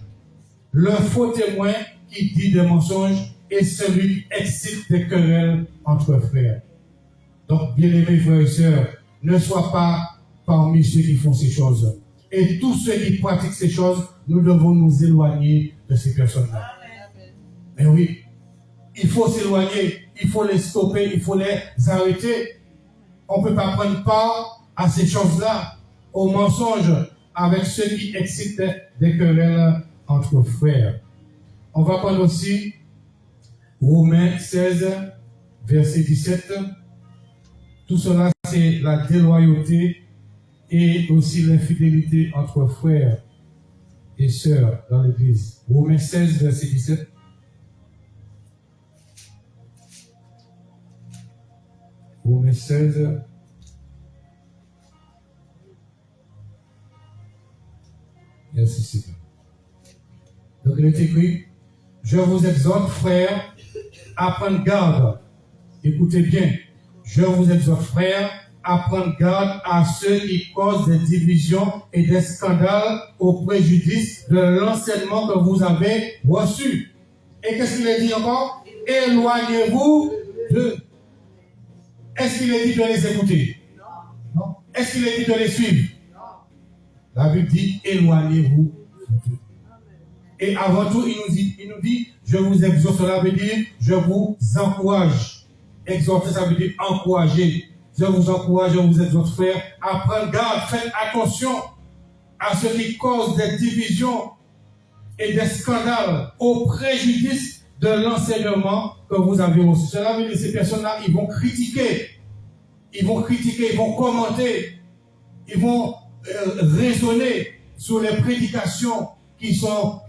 Le faux témoin qui dit des mensonges est celui qui excite des querelles entre frères. Donc, bien-aimés frères et sœurs, ne sois pas parmi ceux qui font ces choses. Et tous ceux qui pratiquent ces choses, nous devons nous éloigner de ces personnes-là. Mais oui, il faut s'éloigner, il faut les stopper, il faut les arrêter. On ne peut pas prendre part à ces choses-là, aux mensonges, avec ceux qui excitent des querelles entre frères. On va prendre aussi Romains 16, verset 17. Tout cela, c'est la déloyauté et aussi l'infidélité entre frères et sœurs dans l'Église. Romains 16, verset 17. Romains 16. Verset 17. Donc il est écrit, je vous exhorte, frères, à prendre garde. Écoutez bien. Je vous exhorte, frères, à prendre garde à ceux qui causent des divisions et des scandales au préjudice de l'enseignement que vous avez reçu. Et qu'est-ce qu'il est dit encore? Éloignez-vous d'eux. Est-ce qu'il est dit de les écouter? Non. Est-ce qu'il est dit de les suivre? Non. La Bible dit éloignez-vous d'eux. Et avant tout, il nous dit, je vous exhorte, cela veut dire, je vous encourage. Exhorter, ça veut dire encourager. Je vous encourage, je vous exhorte, frère, à prendre garde, faites attention à ceux qui causent des divisions et des scandales au préjudice de l'enseignement que vous avez reçu. Cela veut dire que ces personnes-là, ils vont critiquer, ils vont commenter, ils vont raisonner sur les prédications qui sont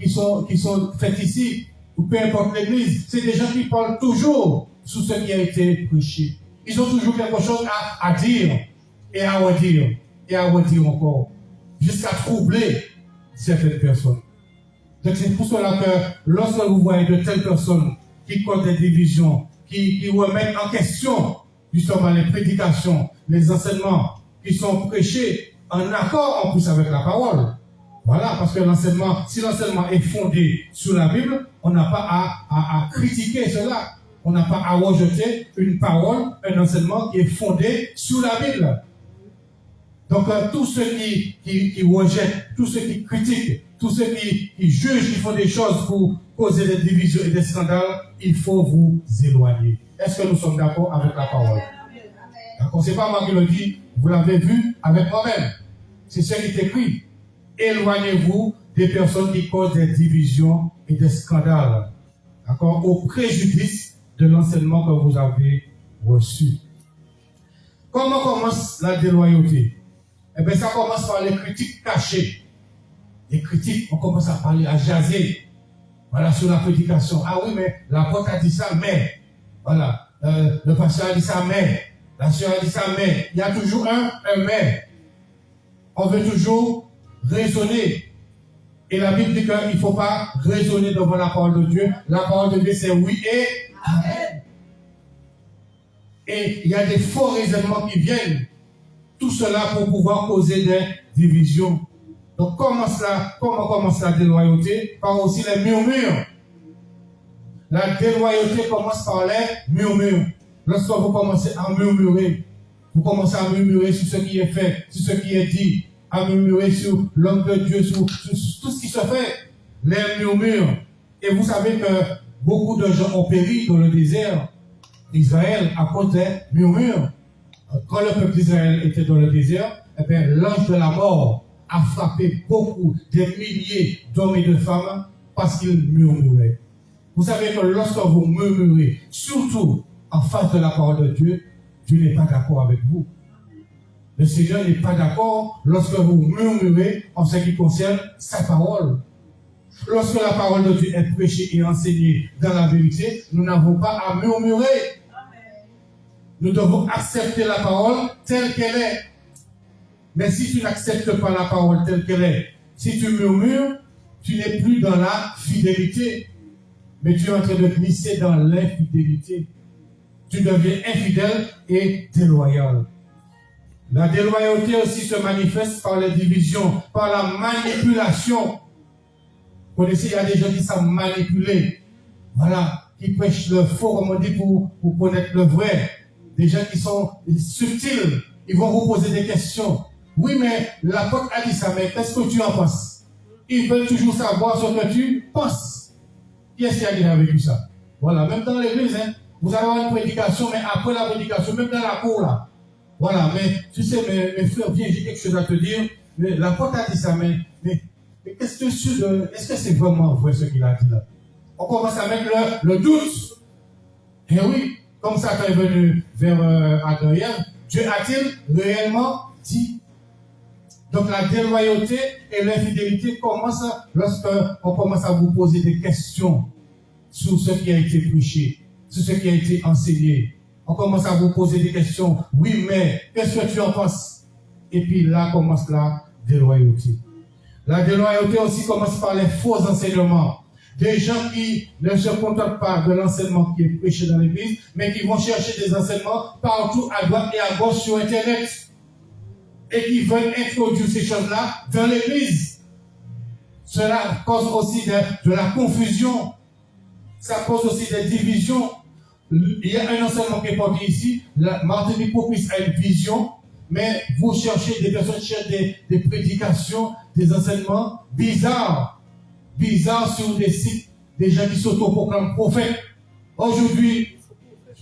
faites ici, ou peu importe l'église. C'est des gens qui parlent toujours sur ce qui a été prêché. Ils ont toujours quelque chose à dire, et à redire, et à redire encore, jusqu'à troubler certaines personnes. Donc c'est pour cela que lorsque vous voyez de telles personnes qui causent des divisions, qui remettent en question justement les prédications, les enseignements qui sont prêchés en accord en plus avec la parole. Voilà, parce que l'enseignement, si l'enseignement est fondé sur la Bible, on n'a pas à critiquer cela. On n'a pas à rejeter une parole, un enseignement qui est fondé sur la Bible. Donc, tous ceux qui rejettent, tous ceux qui critiquent, tous ceux qui jugent, qui font des choses pour causer des divisions et des scandales, il faut vous éloigner. Est-ce que nous sommes d'accord avec la parole? D'accord, c'est pas moi qui le dis, vous l'avez vu avec moi-même. C'est ce qui est écrit. Éloignez-vous des personnes qui causent des divisions et des scandales. D'accord, au préjudice de l'enseignement que vous avez reçu. Comment commence la déloyauté? Eh bien, ça commence par les critiques cachées. Les critiques, on commence à parler, à jaser. Voilà, sur la prédication. Ah oui, mais l'apôtre a dit ça, mais. Voilà, le pasteur a dit ça, mais. La sœur a dit ça, mais. Il y a toujours un mais. On veut toujours raisonner. Et la Bible dit qu'il ne faut pas raisonner devant la parole de Dieu. La parole de Dieu, c'est oui et amen. Et il y a des faux raisonnements qui viennent. Tout cela pour pouvoir causer des divisions. Donc, comment commence la déloyauté? Par aussi les murmures. La déloyauté commence par les murmures. Lorsque vous commencez à murmurer, Vous commencez à murmurer sur ce qui est fait, sur ce qui est dit, à murmurer sur l'homme de Dieu, sur tout ce qui se fait. Les murmures. Et vous savez que beaucoup de gens ont péri dans le désert d'Israël à cause des murmures. Quand le peuple d'Israël était dans le désert, eh bien, l'ange de la mort a frappé beaucoup, des milliers d'hommes et de femmes parce qu'ils murmuraient. Vous savez que lorsque vous murmurez, surtout en face de la parole de Dieu, Dieu n'est pas d'accord avec vous. Le Seigneur n'est pas d'accord lorsque vous murmurez en ce qui concerne sa parole. Lorsque la parole de Dieu est prêchée et enseignée dans la vérité, nous n'avons pas à murmurer. Nous devons accepter la parole telle qu'elle est. Mais si tu n'acceptes pas la parole telle qu'elle est, si tu murmures, tu n'es plus dans la fidélité, mais tu es en train de glisser dans l'infidélité. Tu deviens infidèle et déloyal. La déloyauté aussi se manifeste par les divisions, par la manipulation. Vous connaissez, il y a des gens qui savent manipuler. Voilà, qui prêchent le faux, comme on dit, pour connaître le vrai. Des gens qui sont subtils. Ils vont vous poser des questions. Oui, mais l'apôtre a dit ça, mais qu'est-ce que tu en penses? Ils veulent toujours savoir ce que tu penses. Qui est-ce qui a déjà vécu ça? Voilà, même dans l'église, hein, vous allez avoir une prédication, mais après la prédication, même dans la cour, là. Voilà, mais tu sais, mes frères, viens, j'ai quelque chose à te dire. Mais l'apôtre a dit ça, mais qu'est-ce que est-ce que c'est vraiment vrai ce qu'il a dit là? On commence à mettre le doute. Et oui, comme Satan est venu vers Adam et Ève, Dieu a-t-il réellement dit? Donc la déloyauté et l'infidélité commencent lorsqu'on commence à vous poser des questions sur ce qui a été prêché, sur ce qui a été enseigné. On commence à vous poser des questions. Oui, mais qu'est-ce que tu en penses? Et puis là commence la déloyauté. La déloyauté aussi commence par les faux enseignements. Des gens qui ne se contentent pas de l'enseignement qui est prêché dans l'église, mais qui vont chercher des enseignements partout à droite et à gauche sur Internet. Et qui veulent introduire ces choses-là dans l'église. Cela cause aussi de la confusion. Ça cause aussi des divisions. Il y a un enseignement qui est porté ici. Martin Hypocrite a une vision, mais vous cherchez, des personnes cherchent des prédications, des enseignements bizarres sur des sites, des gens qui s'autoproclament prophètes. Aujourd'hui,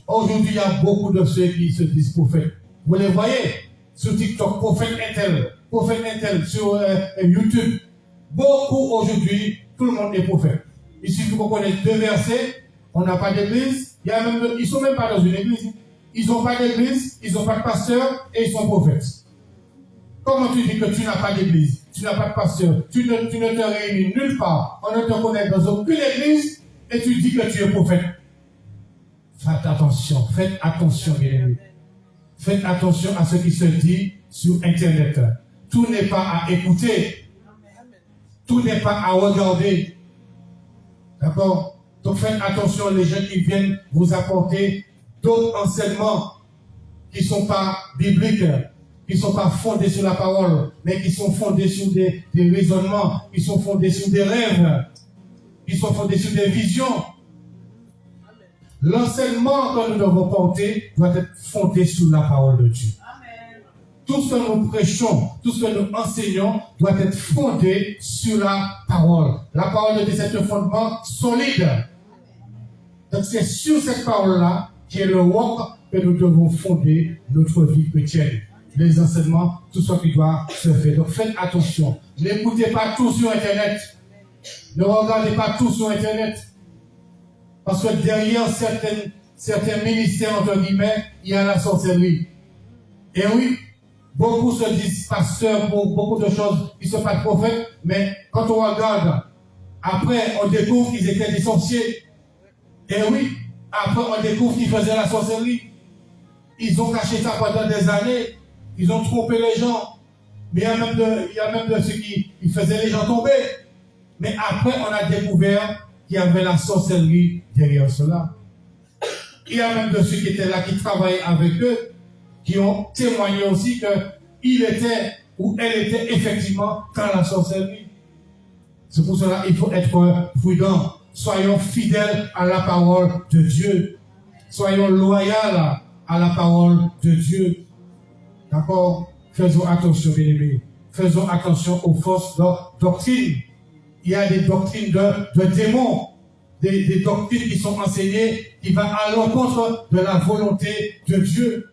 il y a beaucoup de ceux qui se disent prophètes. Vous les voyez sur TikTok, prophète Intel, sur YouTube. Beaucoup aujourd'hui, tout le monde est prophète. Il suffit qu'on connaisse 2 versets, on n'a pas d'église, ils sont même pas dans une église. Ils n'ont pas d'église, ils n'ont pas de pasteur et ils sont prophètes. Comment tu dis que tu n'as pas d'église, tu n'as pas de pasteur, tu ne te réunis nulle part, on ne te connaît dans aucune église et tu dis que tu es prophète? Faites attention, bien aimés. Faites attention à ce qui se dit sur Internet. Tout n'est pas à écouter. Tout n'est pas à regarder. D'accord? Donc faites attention les gens qui viennent vous apporter d'autres enseignements qui ne sont pas bibliques, qui ne sont pas fondés sur la parole, mais qui sont fondés sur des raisonnements, qui sont fondés sur des rêves, qui sont fondés sur des visions. L'enseignement que nous devons porter doit être fondé sur la parole de Dieu. Amen. Tout ce que nous prêchons, tout ce que nous enseignons doit être fondé sur la parole. La parole de Dieu, c'est un fondement solide. Donc c'est sur cette parole-là qui est le roc que nous devons fonder notre vie chrétienne. Les enseignements, tout ce qui doit se faire. Donc faites attention. N'écoutez pas tout sur Internet. Ne regardez pas tout sur Internet. Parce que derrière certains ministères, entre guillemets, il y a la sorcellerie. Et oui, beaucoup se disent pasteurs pour beaucoup de choses, ils ne sont pas prophètes, mais quand on regarde, après on découvre qu'ils étaient des sorciers. Et oui, après on découvre qu'ils faisaient la sorcellerie. Ils ont caché ça pendant des années, ils ont trompé les gens. Mais il y a même de ceux qui faisaient les gens tomber. Mais après on a découvert qu'il y avait la sorcellerie derrière cela. Il y a même de ceux qui étaient là, qui travaillaient avec eux, qui ont témoigné aussi qu'il était ou elle était effectivement dans la sorcellerie. C'est pour cela qu'il faut être prudent. Soyons fidèles à la parole de Dieu. Soyons loyaux à la parole de Dieu. D'accord? Faisons attention, bien-aimés. Faisons attention aux fausses doctrines. Il y a des doctrines de démons, des doctrines qui sont enseignées, qui vont à l'encontre de la volonté de Dieu.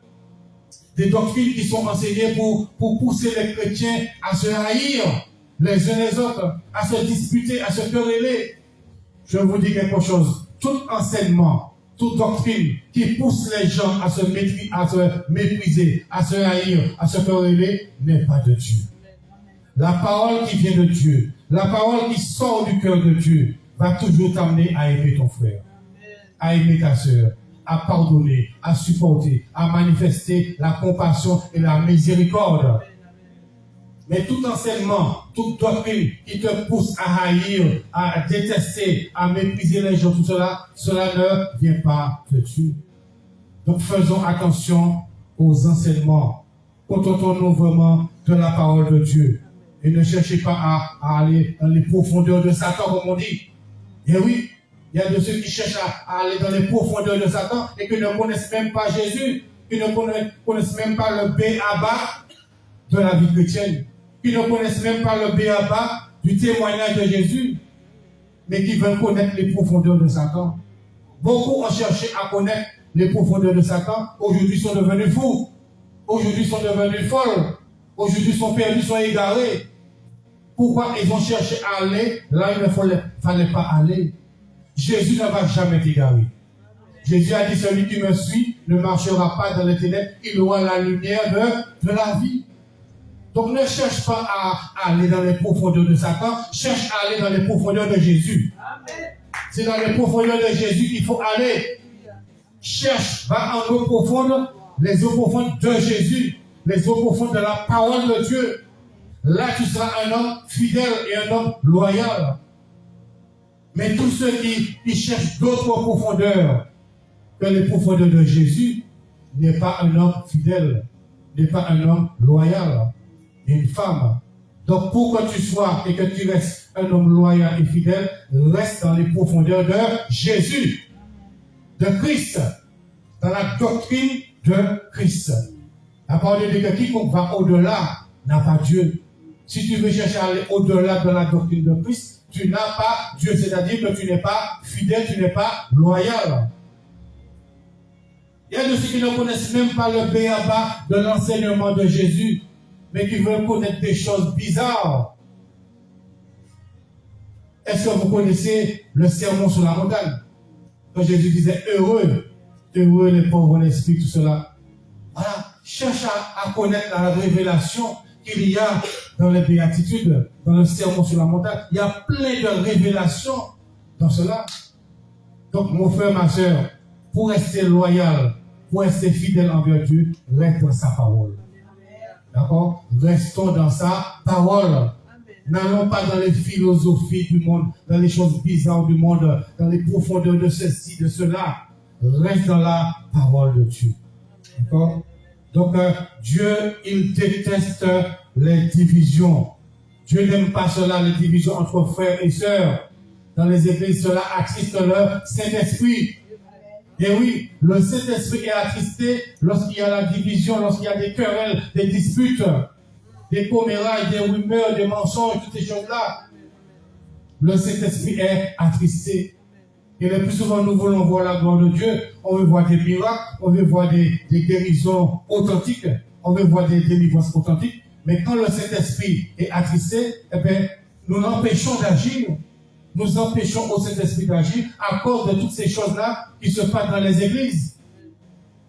Des doctrines qui sont enseignées pour pousser les chrétiens à se haïr les uns les autres, à se disputer, à se quereller. Je vous dis quelque chose. Tout enseignement, toute doctrine qui pousse les gens à se mépriser, à se haïr, à se quereller, n'est pas de Dieu. La parole qui vient de Dieu, la parole qui sort du cœur de Dieu, va toujours t'amener à aimer ton frère, à aimer ta sœur, à pardonner, à supporter, à manifester la compassion et la miséricorde. Mais tout enseignement, toute doctrine qui te pousse à haïr, à détester, à mépriser les gens, tout cela, cela ne vient pas de Dieu. Donc faisons attention aux enseignements. Contentons-nous vraiment de la parole de Dieu. Et ne cherchez pas à aller dans les profondeurs de Satan, comme on dit. Et oui, il y a de ceux qui cherchent à aller dans les profondeurs de Satan et qui ne connaissent même pas Jésus, qui ne connaissent même pas le B.A.B.A. de la vie chrétienne, qui ne connaissent même pas le B.A.B.A. du témoignage de Jésus, mais qui veulent connaître les profondeurs de Satan. Beaucoup ont cherché à connaître les profondeurs de Satan, aujourd'hui sont devenus fous, aujourd'hui sont devenus folles, aujourd'hui sont perdus, sont égarés. Pourquoi ils ont cherché à aller là où il ne fallait pas aller? Jésus ne va jamais t'égarer. Jésus a dit, celui qui me suit ne marchera pas dans les ténèbres, il aura la lumière de la vie. Donc ne cherche pas à aller dans les profondeurs de Satan, cherche à aller dans les profondeurs de Jésus. C'est dans les profondeurs de Jésus qu'il faut aller. Cherche, va en eau profonde, les eaux profondes de Jésus, les eaux profondes de la parole de Dieu. Là, tu seras un homme fidèle et un homme loyal. Mais tous ceux qui cherchent d'autres profondeurs que les profondeurs de Jésus n'est pas un homme fidèle, n'est pas un homme loyal, une femme. Donc, pour que tu sois et que tu restes un homme loyal et fidèle, reste dans les profondeurs de Jésus, de Christ, dans la doctrine de Christ. À part de que quiconque va au-delà n'a pas Dieu. Si tu veux chercher à aller au-delà de la doctrine de Christ, tu n'as pas Dieu, c'est-à-dire que tu n'es pas fidèle, tu n'es pas loyal. Il y a de ceux qui ne connaissent même pas le B.A.B.A. de l'enseignement de Jésus, mais qui veulent connaître des choses bizarres. Est-ce que vous connaissez le sermon sur la montagne? Quand Jésus disait heureux les pauvres en esprit, tout cela. Voilà, cherche à connaître la révélation qu'il y a dans les béatitudes, dans le sermon sur la montagne. Il y a plein de révélations dans cela. Donc, mon frère, ma soeur, pour rester loyal, pour rester fidèle envers Dieu, reste dans sa parole. D'accord? Restons dans sa parole. N'allons pas dans les philosophies du monde, dans les choses bizarres du monde, dans les profondeurs de ceci, de cela. Reste dans la parole de Dieu. D'accord? Donc, Dieu, il déteste les divisions. Dieu n'aime pas cela, les divisions entre frères et sœurs. Dans les églises, cela attriste le Saint-Esprit. Et oui, le Saint-Esprit est attristé lorsqu'il y a la division, lorsqu'il y a des querelles, des disputes, des commérages, des rumeurs, des mensonges, toutes ces choses-là. Le Saint-Esprit est attristé. Et le plus souvent, nous voulons voir la gloire de Dieu. On veut voir des miracles, on veut voir des guérisons authentiques, on veut voir des délivrances authentiques. Mais quand le Saint-Esprit est attristé, eh bien, nous l'empêchons d'agir. Nous empêchons au Saint-Esprit d'agir à cause de toutes ces choses-là qui se passent dans les églises.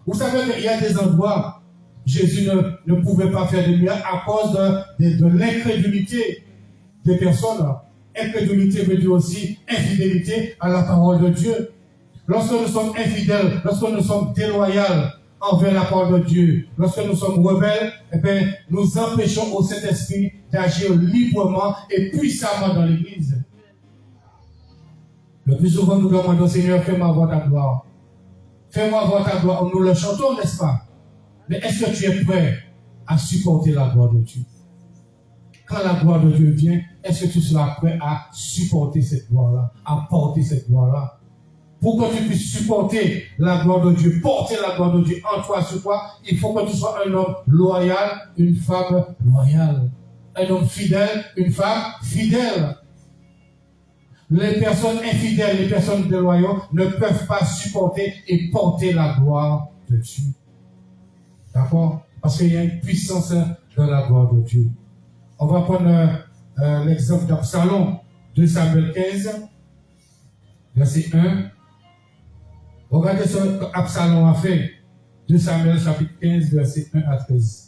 Vous savez qu'il y a des endroits où Jésus ne pouvait pas faire de miracles à cause de l'incrédulité des personnes. Incrédulité veut dire aussi infidélité à la parole de Dieu. Lorsque nous sommes infidèles, lorsque nous sommes déloyaux envers la parole de Dieu, lorsque nous sommes rebelles, eh bien, nous empêchons au Saint-Esprit d'agir librement et puissamment dans l'Église. Le plus souvent, nous demandons, Seigneur, fais-moi voir ta gloire. Fais-moi voir ta gloire. Nous le chantons, n'est-ce pas? Mais est-ce que tu es prêt à supporter la gloire de Dieu? Quand la gloire de Dieu vient, est-ce que tu seras prêt à supporter cette gloire-là, à porter cette gloire-là? Pour que tu puisses supporter la gloire de Dieu, porter la gloire de Dieu en toi, sur toi, il faut que tu sois un homme loyal, une femme loyale. Un homme fidèle, une femme fidèle. Les personnes infidèles, les personnes déloyaux ne peuvent pas supporter et porter la gloire de Dieu. D'accord? Parce qu'il y a une puissance dans la gloire de Dieu. On va prendre l'exemple d'Absalom, 2 Samuel 15, verset 1. Regardez ce qu'Absalom a fait. 2 Samuel chapitre 15, verset 1 à 13.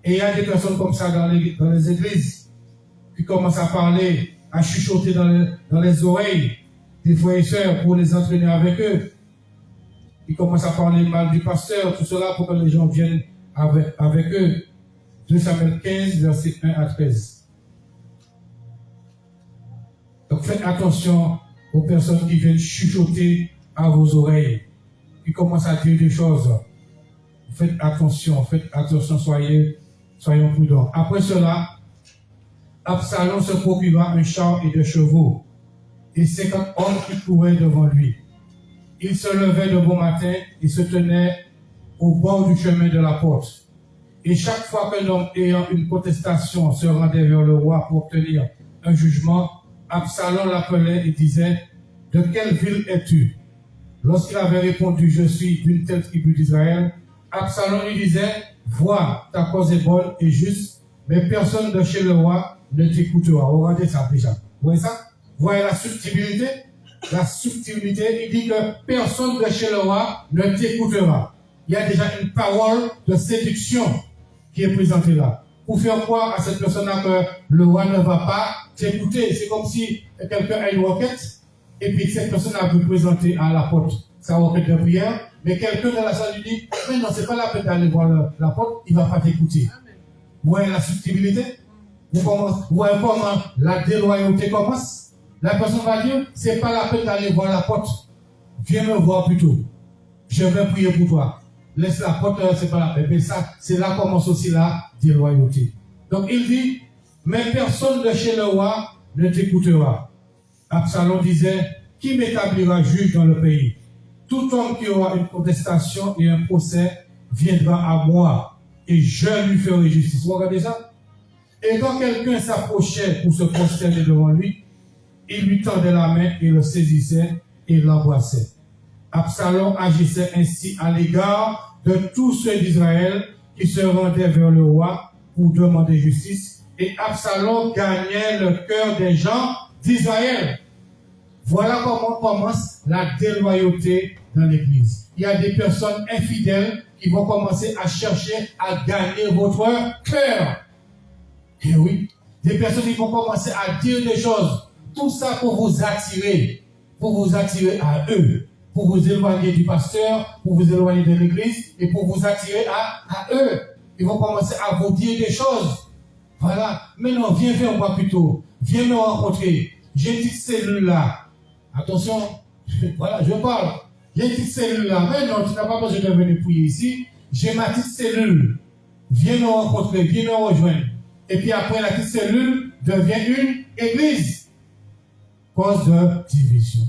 Et il y a des personnes comme ça dans les églises qui commencent à parler, à chuchoter dans les oreilles des frères et sœurs pour les entraîner avec eux. Ils commencent à parler mal du pasteur, tout cela pour que les gens viennent avec eux. 2 Samuel 15, verset 1 à 13. Donc faites attention aux personnes qui viennent chuchoter à vos oreilles, qui commencent à dire des choses. Faites attention, soyons prudents. Après cela, Absalom se procura un char et des chevaux, et 50 hommes qui couraient devant lui. Il se levait de bon matin et se tenait au bord du chemin de la porte. Et chaque fois qu'un homme ayant une contestation se rendait vers le roi pour obtenir un jugement, Absalom l'appelait et disait, « De quelle ville es-tu » Lorsqu'il avait répondu, « Je suis d'une telle tribu d'Israël », Absalom lui disait, « Vois, ta cause est bonne et juste, mais personne de chez le roi ne t'écoutera. » Regardez ça déjà. Vous voyez ça? Vous voyez la subtilité? La subtilité, il dit que personne de chez le roi ne t'écoutera. Il y a déjà une parole de séduction qui est présentée là. Pour faire croire à cette personne-là que le roi ne va pas t'écouter. C'est comme si quelqu'un a une requête et puis cette personne a pu présenter à la porte sa requête de prière, mais quelqu'un dans la salle lui dit, mais non, c'est pas la peine d'aller voir la porte, il va pas t'écouter. Vous voyez la subtilité? Vous voyez comment la déloyauté commence? La personne va dire, c'est pas la peine d'aller voir la porte. Viens me voir plutôt. Je vais prier pour toi. Laisse la porte, c'est pas la peine. Mais ça, c'est là commence aussi la déloyauté. Donc il dit, mais personne de chez le roi ne t'écoutera. Absalom disait, qui m'établira juge dans le pays? Tout homme qui aura une contestation et un procès viendra à moi et je lui ferai justice. Vous regardez ça? Et quand quelqu'un s'approchait pour se prosterner devant lui, il lui tendait la main et le saisissait et l'embrassait. Absalom agissait ainsi à l'égard de tous ceux d'Israël qui se rendaient vers le roi pour demander justice. Et Absalom gagnait le cœur des gens d'Israël. Voilà comment commence la déloyauté dans l'Église. Il y a des personnes infidèles qui vont commencer à chercher à gagner votre cœur. Et oui, des personnes qui vont commencer à dire des choses. Tout ça pour vous attirer à eux, pour vous éloigner du pasteur, pour vous éloigner de l'Église et pour vous attirer à eux. Ils vont commencer à vous dire des choses. Voilà. Mais non, viens vers moi plutôt. Viens me rencontrer. J'ai une petite cellule là. Attention, voilà, je parle. J'ai une petite cellule là. Mais non, tu n'as pas besoin de venir prier ici. J'ai ma petite cellule. Viens me rencontrer, viens me rejoindre. Et puis après, la petite cellule devient une église. Cause de division.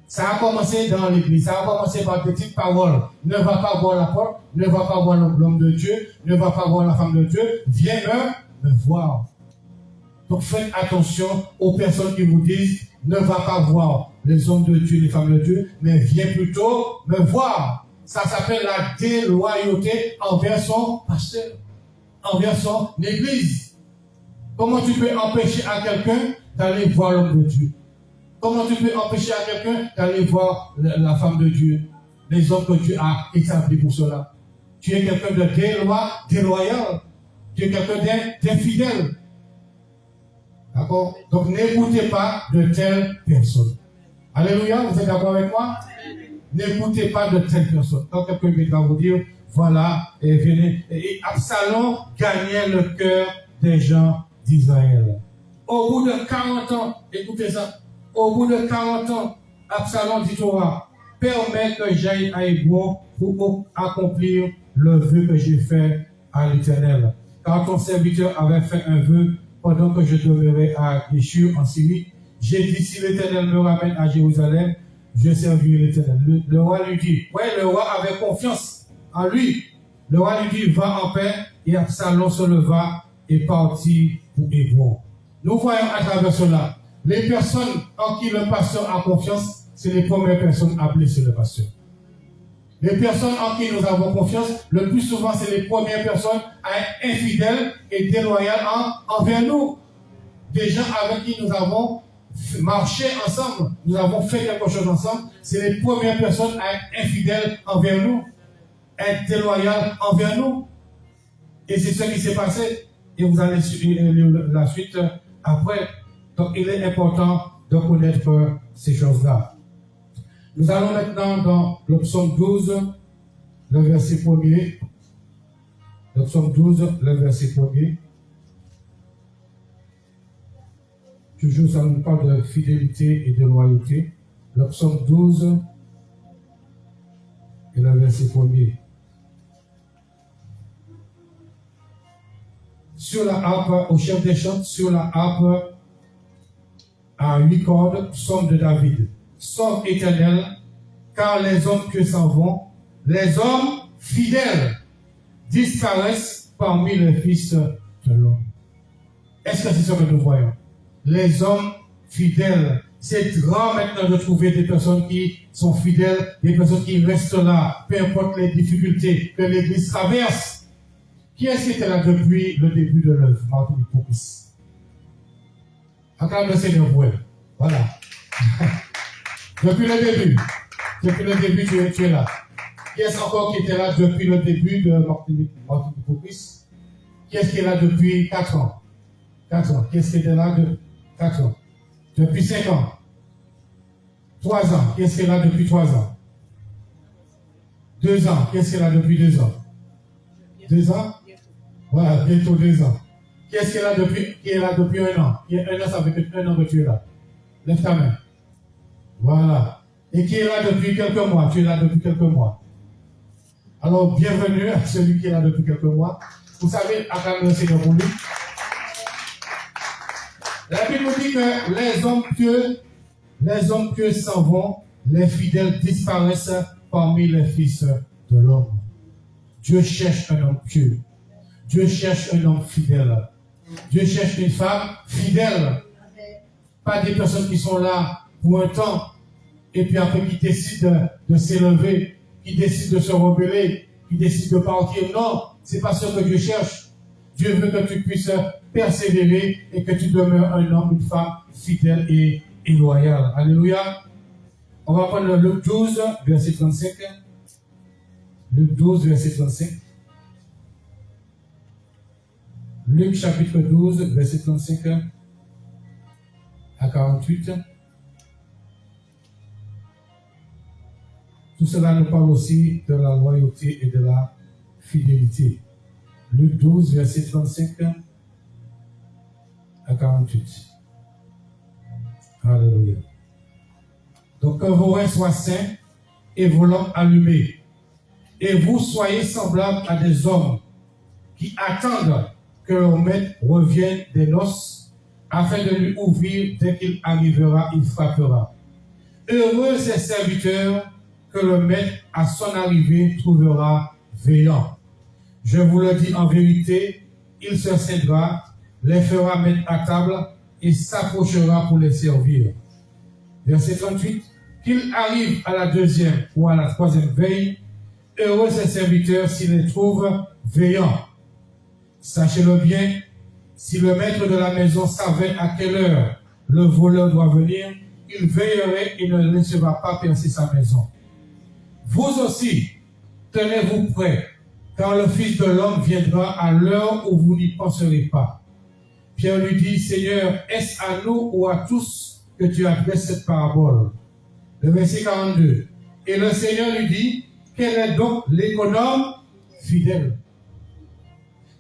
Ça a commencé dans l'église. Ça a commencé par des petites paroles. Ne va pas voir la porte. Ne va pas voir l'homme de Dieu. Ne va pas voir la femme de Dieu. Viens me voir. Donc faites attention aux personnes qui vous disent ne va pas voir les hommes de Dieu, les femmes de Dieu, mais viens plutôt me voir. Ça s'appelle la déloyauté envers son pasteur, envers son église. Comment tu peux empêcher à quelqu'un d'aller voir l'homme de Dieu? Comment tu peux empêcher à quelqu'un d'aller voir la femme de Dieu, les hommes que Dieu a établis pour cela? Tu es quelqu'un de déloyal. Tu es quelqu'un d'infidèle. D'accord? Donc n'écoutez pas de telles personnes. Alléluia, vous êtes d'accord avec moi? N'écoutez pas de telles personnes. Quand quelqu'un va vous dire, voilà, et venez. Et Absalom gagnait le cœur des gens d'Israël. Au bout de 40 ans, écoutez ça, au bout de 40 ans, Absalom dit au roi, permets que j'aille à Hébron pour accomplir le vœu que j'ai fait à l'Éternel. Car ton serviteur avait fait un vœu pendant que je demeurais à Géshur en Syrie. J'ai dit, si l'Éternel me ramène à Jérusalem, je servirai l'Éternel. Le roi lui dit, ouais, le roi avait confiance en lui. Le roi lui dit, va en paix, et Absalom se leva et partit pour Hébron. Nous voyons à travers cela, les personnes en qui le pasteur a confiance, c'est les premières personnes appelées sur le pasteur. Les personnes en qui nous avons confiance, le plus souvent, c'est les premières personnes à être infidèles et déloyales envers nous. Des gens avec qui nous avons marché ensemble, nous avons fait quelque chose ensemble, c'est les premières personnes à être infidèles envers nous, être déloyales envers nous. Et c'est ce qui s'est passé. Et vous allez lire la suite après. Donc, il est important de connaître ces choses-là. Nous allons maintenant dans le psaume 12, le verset 1er. Le psaume 12, le verset 1er. Toujours, ça nous parle de fidélité et de loyauté. Le psaume 12 et le verset 1er. Sur la harpe, au chef des chants, sur la harpe à 8 cordes, psaume de David. Sauve éternel, car les hommes pieux s'en vont, les hommes fidèles disparaissent parmi les fils de l'homme. Est-ce que c'est ce que nous voyons? Les hommes fidèles. C'est rare maintenant de trouver des personnes qui sont fidèles, des personnes qui restent là, peu importe les difficultés que l'Église traverse. Qui est-ce qui était là depuis le début de l'œuvre, Martinique Propice? Acclame le Seigneur pour elle. Voilà. Depuis le début, tu es là. Qui est-ce encore qui était là depuis le début de Martinique Propice? Qui est-ce qui est là depuis 4 ans? 4 ans. Qui est-ce qui était là depuis 4 ans? Depuis 5 ans? 3 ans. Qui est-ce qui est là depuis 3 ans? 2 ans. Qui est-ce qui est là depuis 2 ans? 2 ans? Voilà, bientôt 2 ans. Qui est-ce qui est là depuis 1 an? Qui est 1 an, ça veut dire 1 an que tu es là. Lève ta main. Voilà. Et qui est là depuis quelques mois? Tu es là depuis quelques mois. Alors, bienvenue à celui qui est là depuis quelques mois. Vous savez, acclamez le Seigneur pour lui. La Bible nous dit que les hommes pieux s'en vont, les fidèles disparaissent parmi les fils de l'homme. Dieu cherche un homme pieux. Dieu cherche un homme fidèle. Dieu cherche une femme fidèle. Pas des personnes qui sont là pour un temps et puis après qui décident de s'élever, qui décident de se rebeller, qui décident de partir. Non, c'est pas ce que Dieu cherche. Dieu veut que tu puisses persévérer et que tu demeures un homme, une femme fidèle et loyale. Alléluia. On va prendre Luc 12, verset 35. Luc 12, verset 35. Luc chapitre 12, verset 35 à 48. Tout cela nous parle aussi de la loyauté et de la fidélité. Luc 12, verset 35 à 48. Alléluia. Donc, que vos reins soient saints et vos lampes allumées, et vous soyez semblables à des hommes qui attendent que leur maître revienne des noces, afin de lui ouvrir dès qu'il arrivera, il frappera. Heureux ces serviteurs que le maître à son arrivée trouvera veillant. Je vous le dis en vérité, il se cédera, les fera mettre à table et s'approchera pour les servir. Verset 38. Qu'il arrive à la 2e ou à la 3e veille, heureux ses serviteurs s'il les trouve veillants. Sachez-le bien, si le maître de la maison savait à quelle heure le voleur doit venir, il veillerait et ne laissera pas percer sa maison. Vous aussi, tenez-vous prêts, car le Fils de l'homme viendra à l'heure où vous n'y penserez pas. Pierre lui dit, Seigneur, est-ce à nous ou à tous que tu adresses cette parabole? Le verset 42. Et le Seigneur lui dit, quel est donc l'économe fidèle?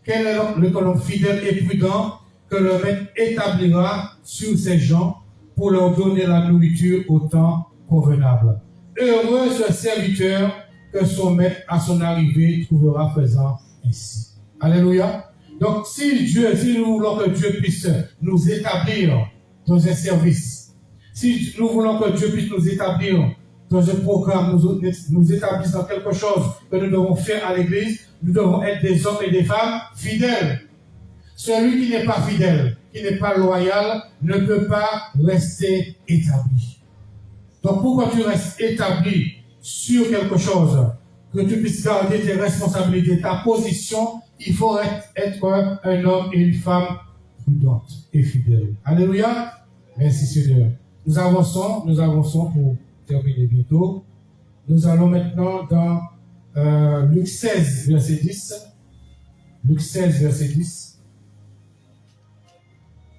Quel est donc l'économe fidèle et prudent que le maître établira sur ses gens pour leur donner la nourriture au temps convenable? Heureux ce serviteur que son maître à son arrivée trouvera faisant ainsi. Alléluia. Donc, si nous voulons que Dieu puisse nous établir dans un service, si nous voulons que Dieu puisse nous établir dans un programme, nous établissent dans quelque chose que nous devons faire à l'église, nous devons être des hommes et des femmes fidèles. Celui qui n'est pas fidèle, qui n'est pas loyal, ne peut pas rester établi. Donc pourquoi tu restes établi sur quelque chose, que tu puisses garder tes responsabilités, ta position, il faut être un homme et une femme prudente et fidèle. Alléluia. Merci Seigneur. Nous avançons pour terminer bientôt. Nous allons maintenant dans Luc 16, verset 10. Luc 16, verset 10.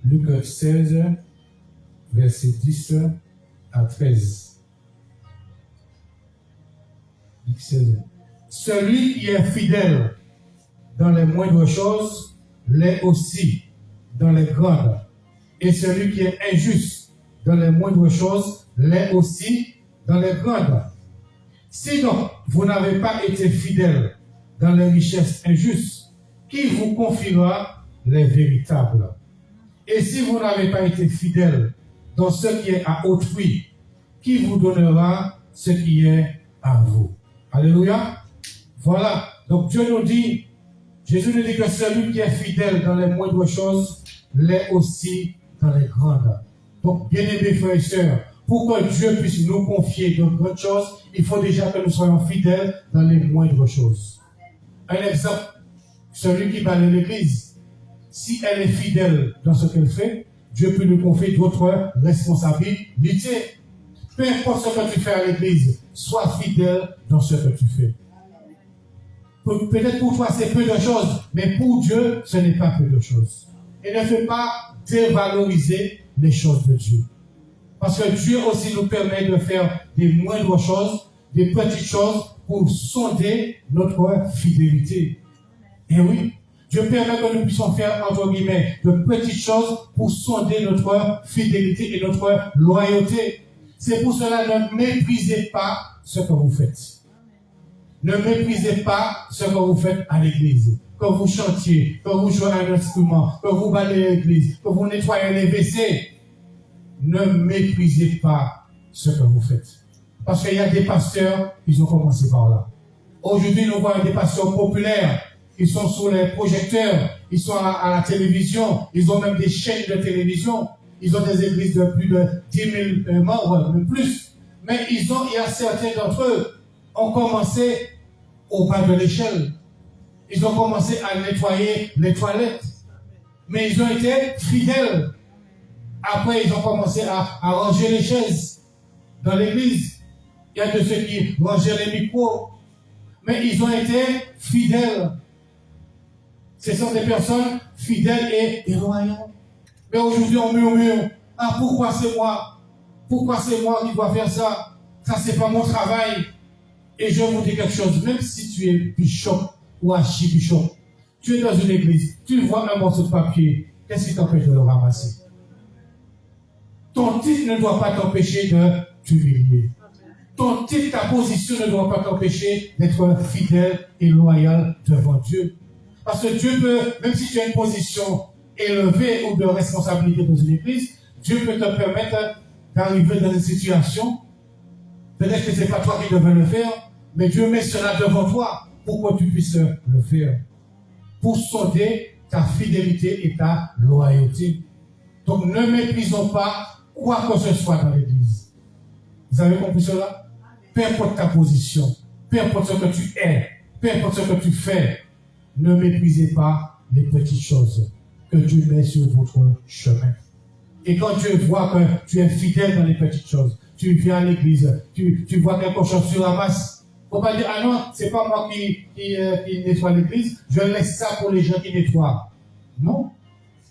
Luc 16, verset 10 à 13. Luc 16. Celui qui est fidèle dans les moindres choses l'est aussi dans les grandes. Et celui qui est injuste dans les moindres choses l'est aussi dans les grandes. Si donc vous n'avez pas été fidèle dans les richesses injustes, qui vous confiera les véritables? Et si vous n'avez pas été fidèle dans ce qui est à autrui, qui vous donnera ce qui est à vous? Alléluia. Voilà. Donc Dieu nous dit, Jésus nous dit que celui qui est fidèle dans les moindres choses l'est aussi dans les grandes. Donc, bien-aimés frères et sœurs, pour que Dieu puisse nous confier de grandes choses, il faut déjà que nous soyons fidèles dans les moindres choses. Un exemple, celui qui balaye l'église, si elle est fidèle dans ce qu'elle fait, Dieu peut lui confier d'autres responsabilités. Peu importe ce que tu fais à l'église, sois fidèle dans ce que tu fais. Peut-être pour toi c'est peu de choses, mais pour Dieu ce n'est pas peu de choses. Et ne fais pas dévaloriser les choses de Dieu. Parce que Dieu aussi nous permet de faire des moindres choses, des petites choses pour sonder notre fidélité. Et oui, Dieu permet que nous puissions faire, entre guillemets, de petites choses pour sonder notre fidélité et notre loyauté. C'est pour cela, ne méprisez pas ce que vous faites. Ne méprisez pas ce que vous faites à l'église. Que vous chantiez, que vous jouez un instrument, que vous balayez l'église, que vous nettoyez les WC. Ne méprisez pas ce que vous faites. Parce qu'il y a des pasteurs, ils ont commencé par là. Aujourd'hui, nous voyons des pasteurs populaires. Ils sont sur les projecteurs, ils sont à la télévision, ils ont même des chaînes de télévision. Ils ont des églises de plus de 10 000 membres, même plus. Mais il y a certains d'entre eux ont commencé au bas de l'échelle. Ils ont commencé à nettoyer les toilettes. Mais ils ont été fidèles. Après, ils ont commencé à ranger les chaises dans l'église. Il y a de ceux qui rangeaient les micros. Mais ils ont été fidèles. Ce sont des personnes fidèles et loyales. Mais aujourd'hui, on murmure. Ah, pourquoi c'est moi? Pourquoi c'est moi qui dois faire ça? Ça, c'est pas mon travail. Et je vous dis quelque chose. Même si tu es bishop ou archibishop, tu es dans une église, tu vois un morceau de papier, qu'est-ce qui t'empêche de le ramasser? Ton titre ne doit pas t'empêcher de t'humilier. Ton titre, ta position ne doit pas t'empêcher d'être fidèle et loyal devant Dieu. Parce que Dieu peut, même si tu as une position élevée ou de responsabilité dans une église, Dieu peut te permettre d'arriver dans une situation, peut-être que ce n'est pas toi qui devais le faire, mais Dieu met cela devant toi pour que tu puisses le faire. Pour sonder ta fidélité et ta loyauté. Donc ne méprisons pas quoi que ce soit dans l'église. Vous avez compris cela? Peu importe ta position, peu importe ce que tu es, peu importe ce que tu fais, ne méprisez pas les petites choses que Dieu met sur votre chemin. Et quand Dieu voit que tu es fidèle dans les petites choses, tu viens à l'église, tu vois quelque chose, tu ramasses. Faut pas dire, ah non, c'est pas moi qui nettoie l'église, je laisse ça pour les gens qui nettoient. Non.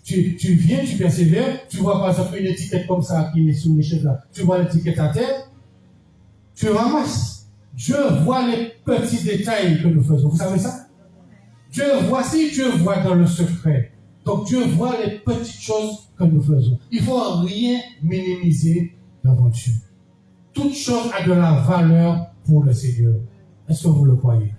Tu viens, tu persévères, tu vois par exemple une étiquette comme ça qui est sur les chaises là, tu vois l'étiquette à terre, tu ramasses. Dieu voit les petits détails que nous faisons. Vous savez ça? Dieu voit dans le secret. Donc Dieu voit les petites choses que nous faisons. Il ne faut rien minimiser devant Dieu. Toute chose a de la valeur pour le Seigneur. Est-ce que vous le croyez?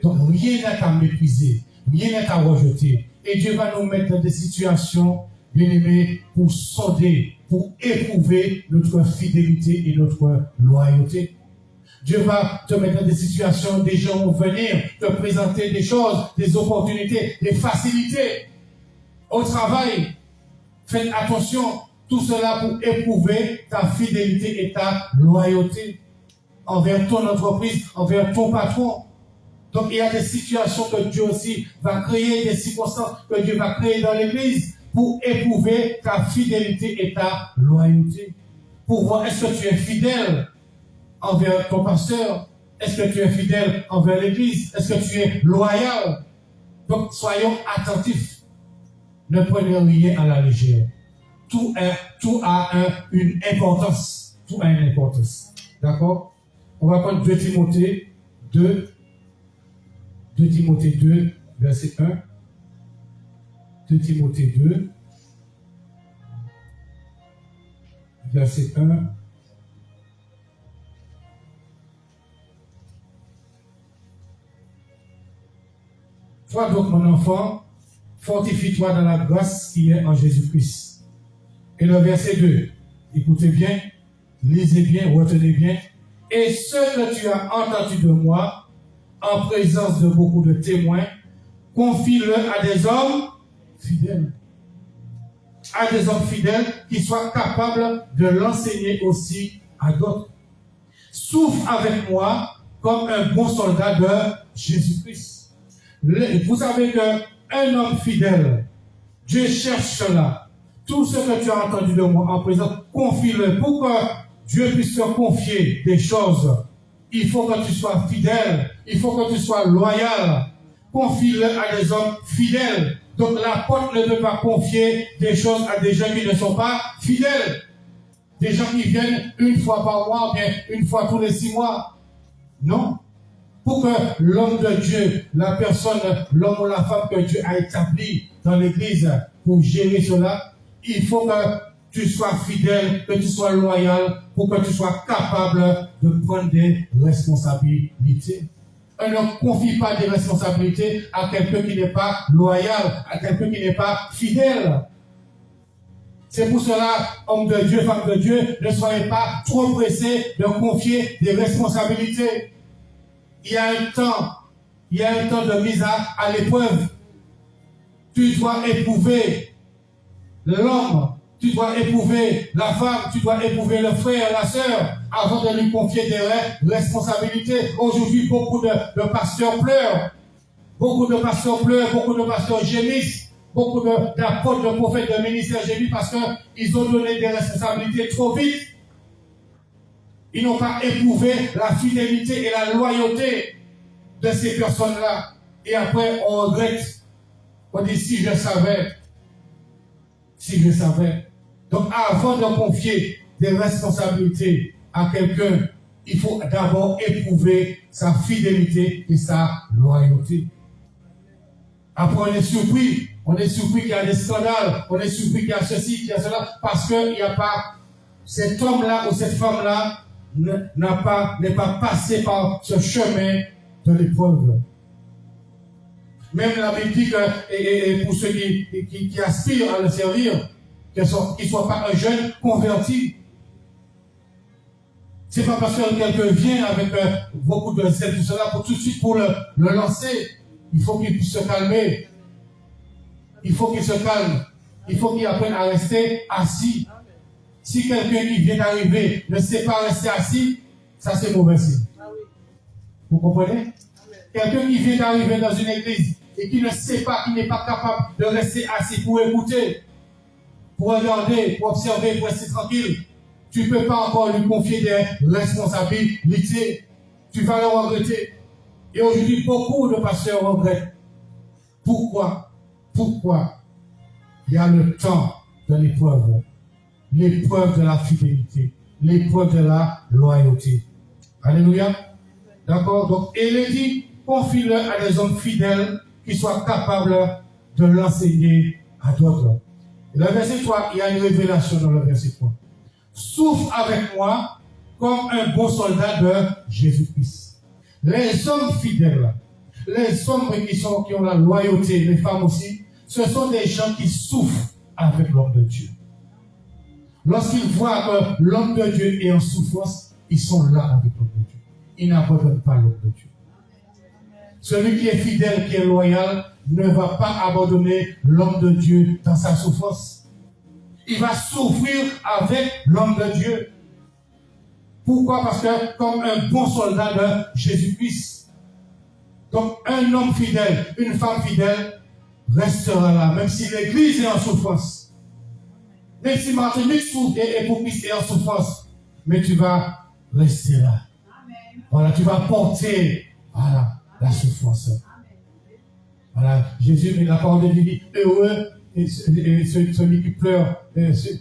Donc rien n'est à mépriser, rien n'est à rejeter. Et Dieu va nous mettre dans des situations, bien aimés, pour sonder, pour éprouver notre fidélité et notre loyauté. Dieu va te mettre dans des situations, des gens vont venir te présenter des choses, des opportunités, des facilités. Au travail, faites attention, tout cela pour éprouver ta fidélité et ta loyauté envers ton entreprise, envers ton patron. Donc il y a des situations que Dieu aussi va créer, des circonstances que Dieu va créer dans l'église pour éprouver ta fidélité et ta loyauté. Pour voir est-ce que tu es fidèle envers ton pasteur, est-ce que tu es fidèle envers l'église, est-ce que tu es loyal. Donc soyons attentifs. Ne prenez rien à la légère. Tout a une importance. Tout a une importance. D'accord? On va prendre 2 Timothée 2. 2 Timothée 2, verset 1. 2 Timothée 2, verset 1. Toi donc, mon enfant, fortifie-toi dans la grâce qui est en Jésus-Christ. Et le verset 2, écoutez bien, lisez bien, retenez bien. Et ce que tu as entendu de moi, en présence de beaucoup de témoins, confie-le à des hommes fidèles. À des hommes fidèles qui soient capables de l'enseigner aussi à d'autres. Souffre avec moi comme un bon soldat de Jésus-Christ. Vous savez qu'un homme fidèle, Dieu cherche cela. Tout ce que tu as entendu de moi en présence, confie-le. Pour que Dieu puisse te confier des choses, il faut que tu sois fidèle, il faut que tu sois loyal. Confie-le à des hommes fidèles. Donc l'apôtre ne peut pas confier des choses à des gens qui ne sont pas fidèles. Des gens qui viennent une fois par mois, ou bien une fois tous les 6 mois. Non. Pour que l'homme de Dieu, la personne, l'homme ou la femme que Dieu a établi dans l'église pour gérer cela, il faut que tu sois fidèle, que tu sois loyal, pour que tu sois capable de prendre des responsabilités. On ne confie pas des responsabilités à quelqu'un qui n'est pas loyal, à quelqu'un qui n'est pas fidèle. C'est pour cela, homme de Dieu, femme de Dieu, ne soyez pas trop pressés de confier des responsabilités. Il y a un temps de mise à l'épreuve. Tu dois éprouver l'homme, tu dois éprouver la femme, tu dois éprouver le frère, la sœur, avant de lui confier des responsabilités. Aujourd'hui, beaucoup de pasteurs pleurent. Beaucoup de pasteurs pleurent, beaucoup de pasteurs gémissent. Beaucoup d'apôtres, de prophètes, de ministères gémissent parce qu'ils ont donné des responsabilités trop vite. Ils n'ont pas éprouvé la fidélité et la loyauté de ces personnes-là. Et après, on regrette. On dit, si je savais. Donc, avant de confier des responsabilités à quelqu'un, il faut d'abord éprouver sa fidélité et sa loyauté. Après, on est surpris qu'il y a des scandales, on est surpris qu'il y a ceci, qu'il y a cela, parce qu'il n'y a pas, cet homme-là ou cette femme-là n'est pas passé par ce chemin de l'épreuve. Même la Bible dit que, et pour ceux qui aspirent à le servir, qu'il ne soit pas un jeune converti. C'est pas parce que quelqu'un vient avec beaucoup de zèle, tout cela, pour tout de suite pour le lancer. Il faut qu'il puisse se calmer. Il faut qu'il se calme. Il faut qu'il apprenne à rester assis. Si quelqu'un qui vient d'arriver ne sait pas rester assis, ça c'est mauvais signe. Vous comprenez? Quelqu'un qui vient d'arriver dans une église et qui ne sait pas, qui n'est pas capable de rester assis pour écouter, pour regarder, pour observer, pour rester tranquille, tu ne peux pas encore lui confier des responsabilités. Tu vas le regretter. Et aujourd'hui, beaucoup de pasteurs regrettent. Pourquoi? Il y a le temps de l'épreuve. L'épreuve de la fidélité. L'épreuve de la loyauté. Alléluia. D'accord? Donc, il dit, confie-le à des hommes fidèles qui soient capables de l'enseigner à d'autres. Et le verset 3, il y a une révélation dans le verset 3. Souffre avec moi comme un bon soldat de Jésus-Christ. Les hommes fidèles, les hommes qui ont la loyauté, les femmes aussi, ce sont des gens qui souffrent avec l'homme de Dieu. Lorsqu'ils voient que l'homme de Dieu est en souffrance, ils sont là avec l'homme de Dieu. il n'abandonne pas l'homme de Dieu. Celui qui est fidèle, qui est loyal, ne va pas abandonner l'homme de Dieu dans sa souffrance. Il va souffrir avec l'homme de Dieu. Pourquoi? Parce que comme un bon soldat de Jésus-Christ, donc un homme fidèle, une femme fidèle restera là, même si l'Église est en souffrance. Même si Martinique souffre et pour Christ est en souffrance, mais tu vas rester là. Voilà, tu vas porter la souffrance. Voilà, Jésus, la parole de Dieu dit, heureux et celui qui pleure,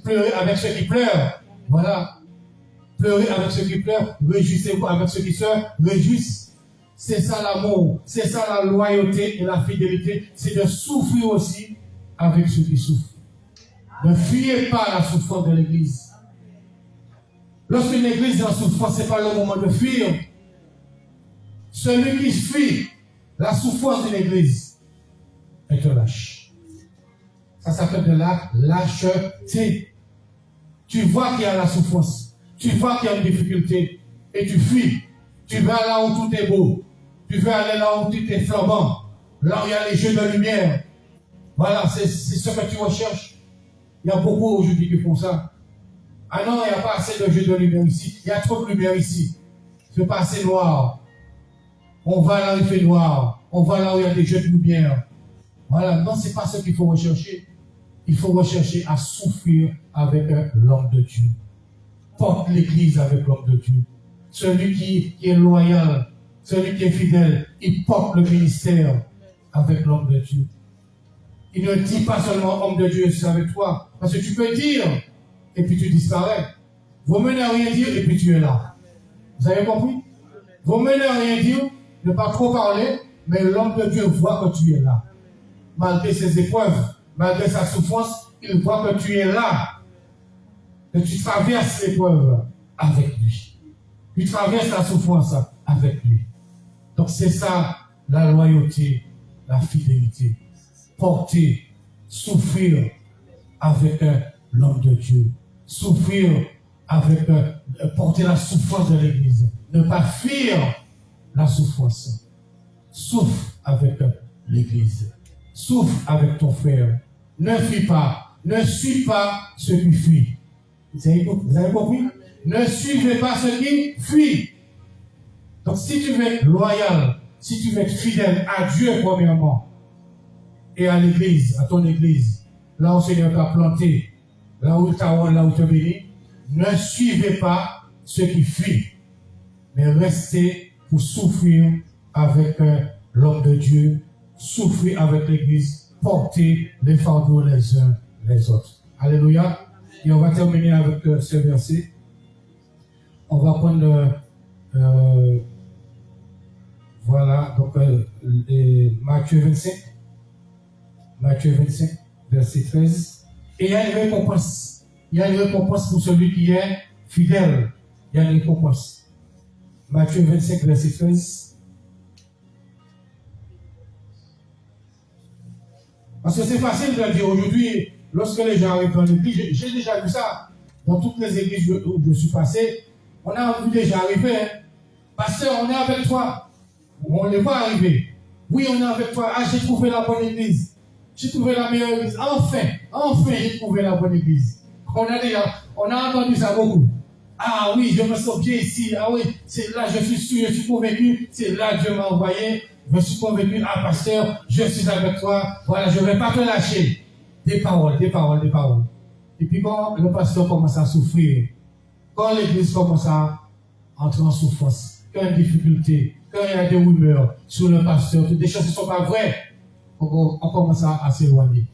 pleurez avec ceux qui pleurent. Voilà, pleurez avec ceux qui pleurent, réjouissez-vous avec ceux qui se réjouissent. C'est ça l'amour, c'est ça la loyauté et la fidélité, c'est de souffrir aussi avec ceux qui souffrent. Ne fuyez pas la souffrance de l'Église. Lorsqu'une Église est en souffrance, ce n'est pas le moment de fuir. Celui qui fuit la souffrance d'une Église est un lâche. Ça s'appelle de la lâcheté. Tu vois qu'il y a la souffrance, tu vois qu'il y a une difficulté et tu fuis. Tu vas là où tout est beau. Tu veux aller là où tout est flambant. Là où il y a les jeux de lumière. Voilà, c'est ce que tu recherches. Il y a beaucoup aujourd'hui qui font ça. Ah non, il n'y a pas assez de jeux de lumière ici. Il y a trop de lumière ici. C'est pas assez noir. On va là où il fait noir. On va là où il y a des jeux de lumière. Voilà, non, c'est pas ce qu'il faut rechercher. Il faut rechercher à souffrir avec l'homme de Dieu. Porte l'Église avec l'homme de Dieu. Celui qui est loyal, celui qui est fidèle, il porte le ministère avec l'homme de Dieu. Il ne dit pas seulement homme de Dieu, je suis avec toi. Parce que tu peux dire, et puis tu disparais. Vous menez à rien dire, et puis tu es là. Vous avez compris? Vous menez à rien dire, ne pas trop parler, mais l'homme de Dieu voit que tu es là. Malgré ses épreuves, malgré sa souffrance, il voit que tu es là. Que tu traverses l'épreuve avec lui. Tu traverses la souffrance avec lui. Donc c'est ça, la loyauté, la fidélité. Porter, souffrir avec l'homme de Dieu. Souffrir avec, porter la souffrance de l'Église. Ne pas fuir la souffrance. Souffre avec l'Église. Souffre avec ton frère. Ne fuis pas. Ne suis pas ceux qui fuient. Vous avez compris? Ne suivez pas ceux qui fuient. Donc si tu veux être loyal, si tu veux être fidèle à Dieu premièrement, et à l'Église, à ton Église, là où le Seigneur t'a planté, là où il t'a béni, ne suivez pas ceux qui fuient, mais restez pour souffrir avec l'homme de Dieu, souffrir avec l'Église, porter les fardeaux les uns les autres. Alléluia. Et on va terminer avec ce verset. On va prendre voilà, donc Matthieu 25. Matthieu 25, verset 13. Et il y a une récompense. Il y a une récompense pour celui qui est fidèle. Il y a une récompense. Matthieu 25, verset 13. Parce que c'est facile de le dire aujourd'hui, lorsque les gens arrivent dans l'église, j'ai déjà vu ça. Dans toutes les églises où je suis passé, on a vu des gens arriver. Hein. Pasteur, on est avec toi. On les voit arriver. Oui, on est avec toi. Ah, j'ai trouvé la bonne église. J'ai trouvé la meilleure église. Enfin, j'ai trouvé la bonne église. On a entendu ça beaucoup. Ah oui, je me sens bien ici. Ah oui, c'est là, je suis sûr, je suis convaincu. C'est là que Dieu m'a envoyé. Je suis convaincu. Ah, pasteur, je suis avec toi. Voilà, je ne vais pas te lâcher. Des paroles. Et puis quand le pasteur commence à souffrir, quand l'église commence à entrer en souffrance, quand il y a une difficulté, quand il y a des rumeurs sur le pasteur, des choses qui ne sont pas vraies, on commence à s'éloigner.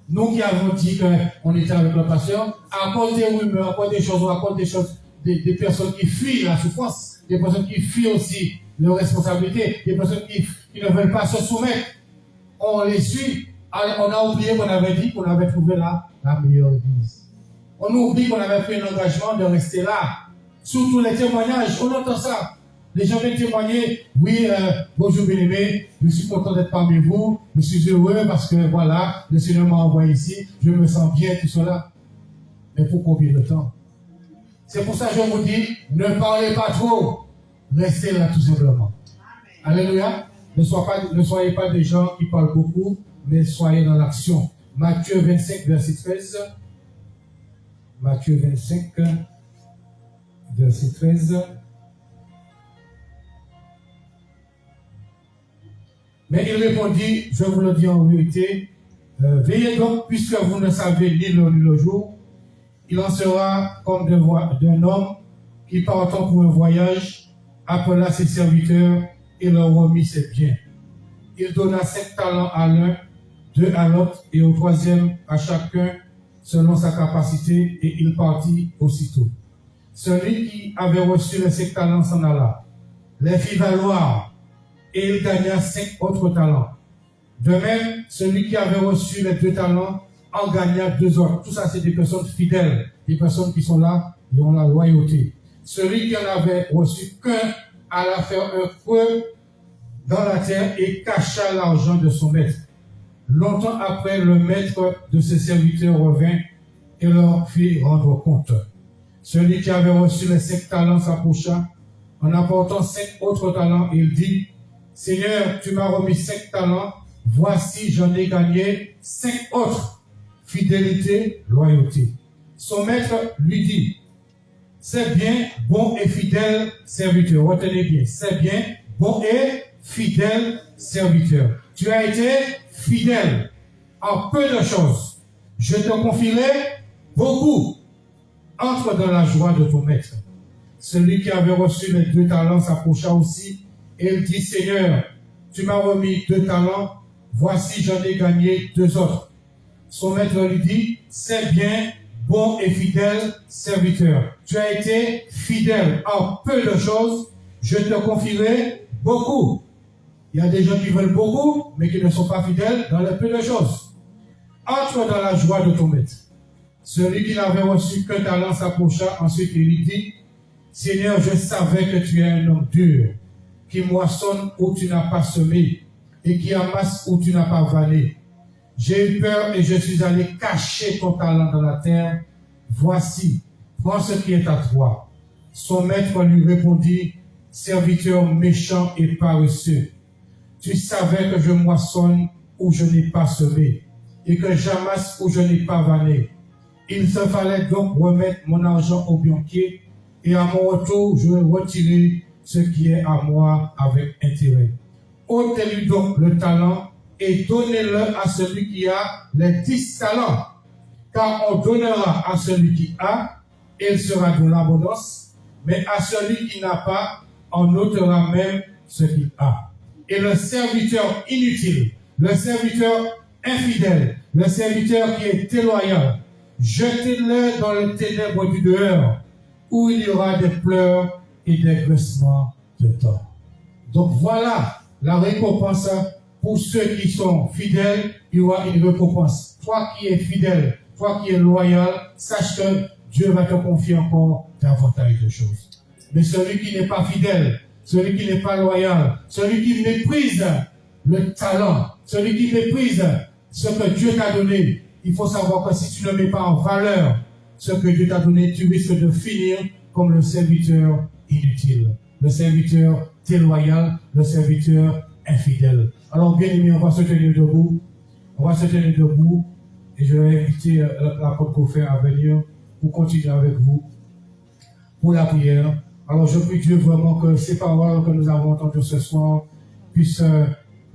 Nous qui avons dit qu'on était avec le pasteur, à cause des rumeurs, à cause des choses, des personnes qui fuient la souffrance, des personnes qui fuient aussi leurs responsabilités, des personnes qui ne veulent pas se soumettre, on les suit. On a oublié qu'on avait dit qu'on avait trouvé la meilleure église. On oublie qu'on avait pris un engagement de rester là. Surtout les témoignages, on entend ça. Les gens viennent témoigner, oui, bonjour bien-aimé, je suis content d'être parmi vous, je suis heureux parce que voilà, le Seigneur m'a envoyé ici, je me sens bien, tout cela. Mais pour combien de temps? C'est pour ça que je vous dis, ne parlez pas trop. restez là tout simplement. Alléluia. Ne soyez pas des gens qui parlent beaucoup, mais soyez dans l'action. Matthieu 25, verset 13. Matthieu 25, verset 13. Mais il répondit, je vous le dis en vérité, veillez donc, puisque vous ne savez ni l'heure ni le jour, il en sera comme d'un homme qui, partant pour un voyage, appela ses serviteurs et leur remit ses biens. Il donna 5 talents à l'un, 2 à l'autre, et au troisième à chacun, selon sa capacité, et il partit aussitôt. Celui qui avait reçu les 5 talents s'en alla, les fit valoir, et il gagna 5 autres talents. De même, celui qui avait reçu les 2 talents en gagna 2 autres. Tout ça, c'est des personnes fidèles, des personnes qui sont là, qui ont la loyauté. Celui qui en avait reçu qu'un alla faire un creux dans la terre et cacha l'argent de son maître. Longtemps après, le maître de ses serviteurs revint et leur fit rendre compte. Celui qui avait reçu les 5 talents s'approcha en apportant 5 autres talents. Il dit, Seigneur, tu m'as remis 5 talents, voici j'en ai gagné 5 autres. Fidélité, loyauté. Son maître lui dit, c'est bien, bon et fidèle serviteur. Retenez bien, c'est bien, bon et fidèle serviteur. Tu as été fidèle en peu de choses. Je te confierai beaucoup. Entre dans la joie de ton maître. Celui qui avait reçu les 2 talents s'approcha aussi et il dit, Seigneur, tu m'as remis 2 talents, voici j'en ai gagné 2 autres. Son maître lui dit, c'est bien, bon et fidèle serviteur. Tu as été fidèle en peu de choses, je te confierai beaucoup. Il y a des gens qui veulent beaucoup, mais qui ne sont pas fidèles dans les peu de choses. Entre dans la joie de ton maître. Celui qui n'avait reçu qu'un talent s'approcha ensuite et lui dit, Seigneur, je savais que tu es un homme dur, qui moissonne où tu n'as pas semé, et qui amasse où tu n'as pas vanné. J'ai eu peur et je suis allé cacher ton talent dans la terre. Voici, prends ce qui est à toi. Son maître lui répondit, serviteur méchant et paresseux, tu savais que je moissonne où je n'ai pas semé, et que j'amasse où je n'ai pas vanné. Il se fallait donc remettre mon argent au banquier, et à mon retour, je vais retirer ce qui est à moi avec intérêt. Ôtez-lui donc le talent et donnez-le à celui qui a les 10 talents. Car on donnera à celui qui a, et il sera de l'abondance, mais à celui qui n'a pas, on ôtera même ce qu'il a. Et le serviteur inutile, le serviteur infidèle, le serviteur qui est déloyal, jetez-le dans les ténèbres du dehors, où il y aura des pleurs et des graissements de dents. Donc voilà la récompense pour ceux qui sont fidèles, il y aura une récompense. Toi qui es fidèle, toi qui es loyal, sache que Dieu va te confier encore davantage de choses. Mais celui qui n'est pas fidèle, celui qui n'est pas loyal, celui qui méprise le talent, celui qui méprise ce que Dieu t'a donné, il faut savoir que si tu ne mets pas en valeur ce que Dieu t'a donné, tu risques de finir comme le serviteur inutile, le serviteur déloyal, le serviteur infidèle. Alors, bien aimé, on va se tenir debout. On va se tenir debout et je vais inviter l'apôtre Koffin à venir pour continuer avec vous pour la prière. Alors, je prie Dieu vraiment que ces paroles que nous avons entendues ce soir puissent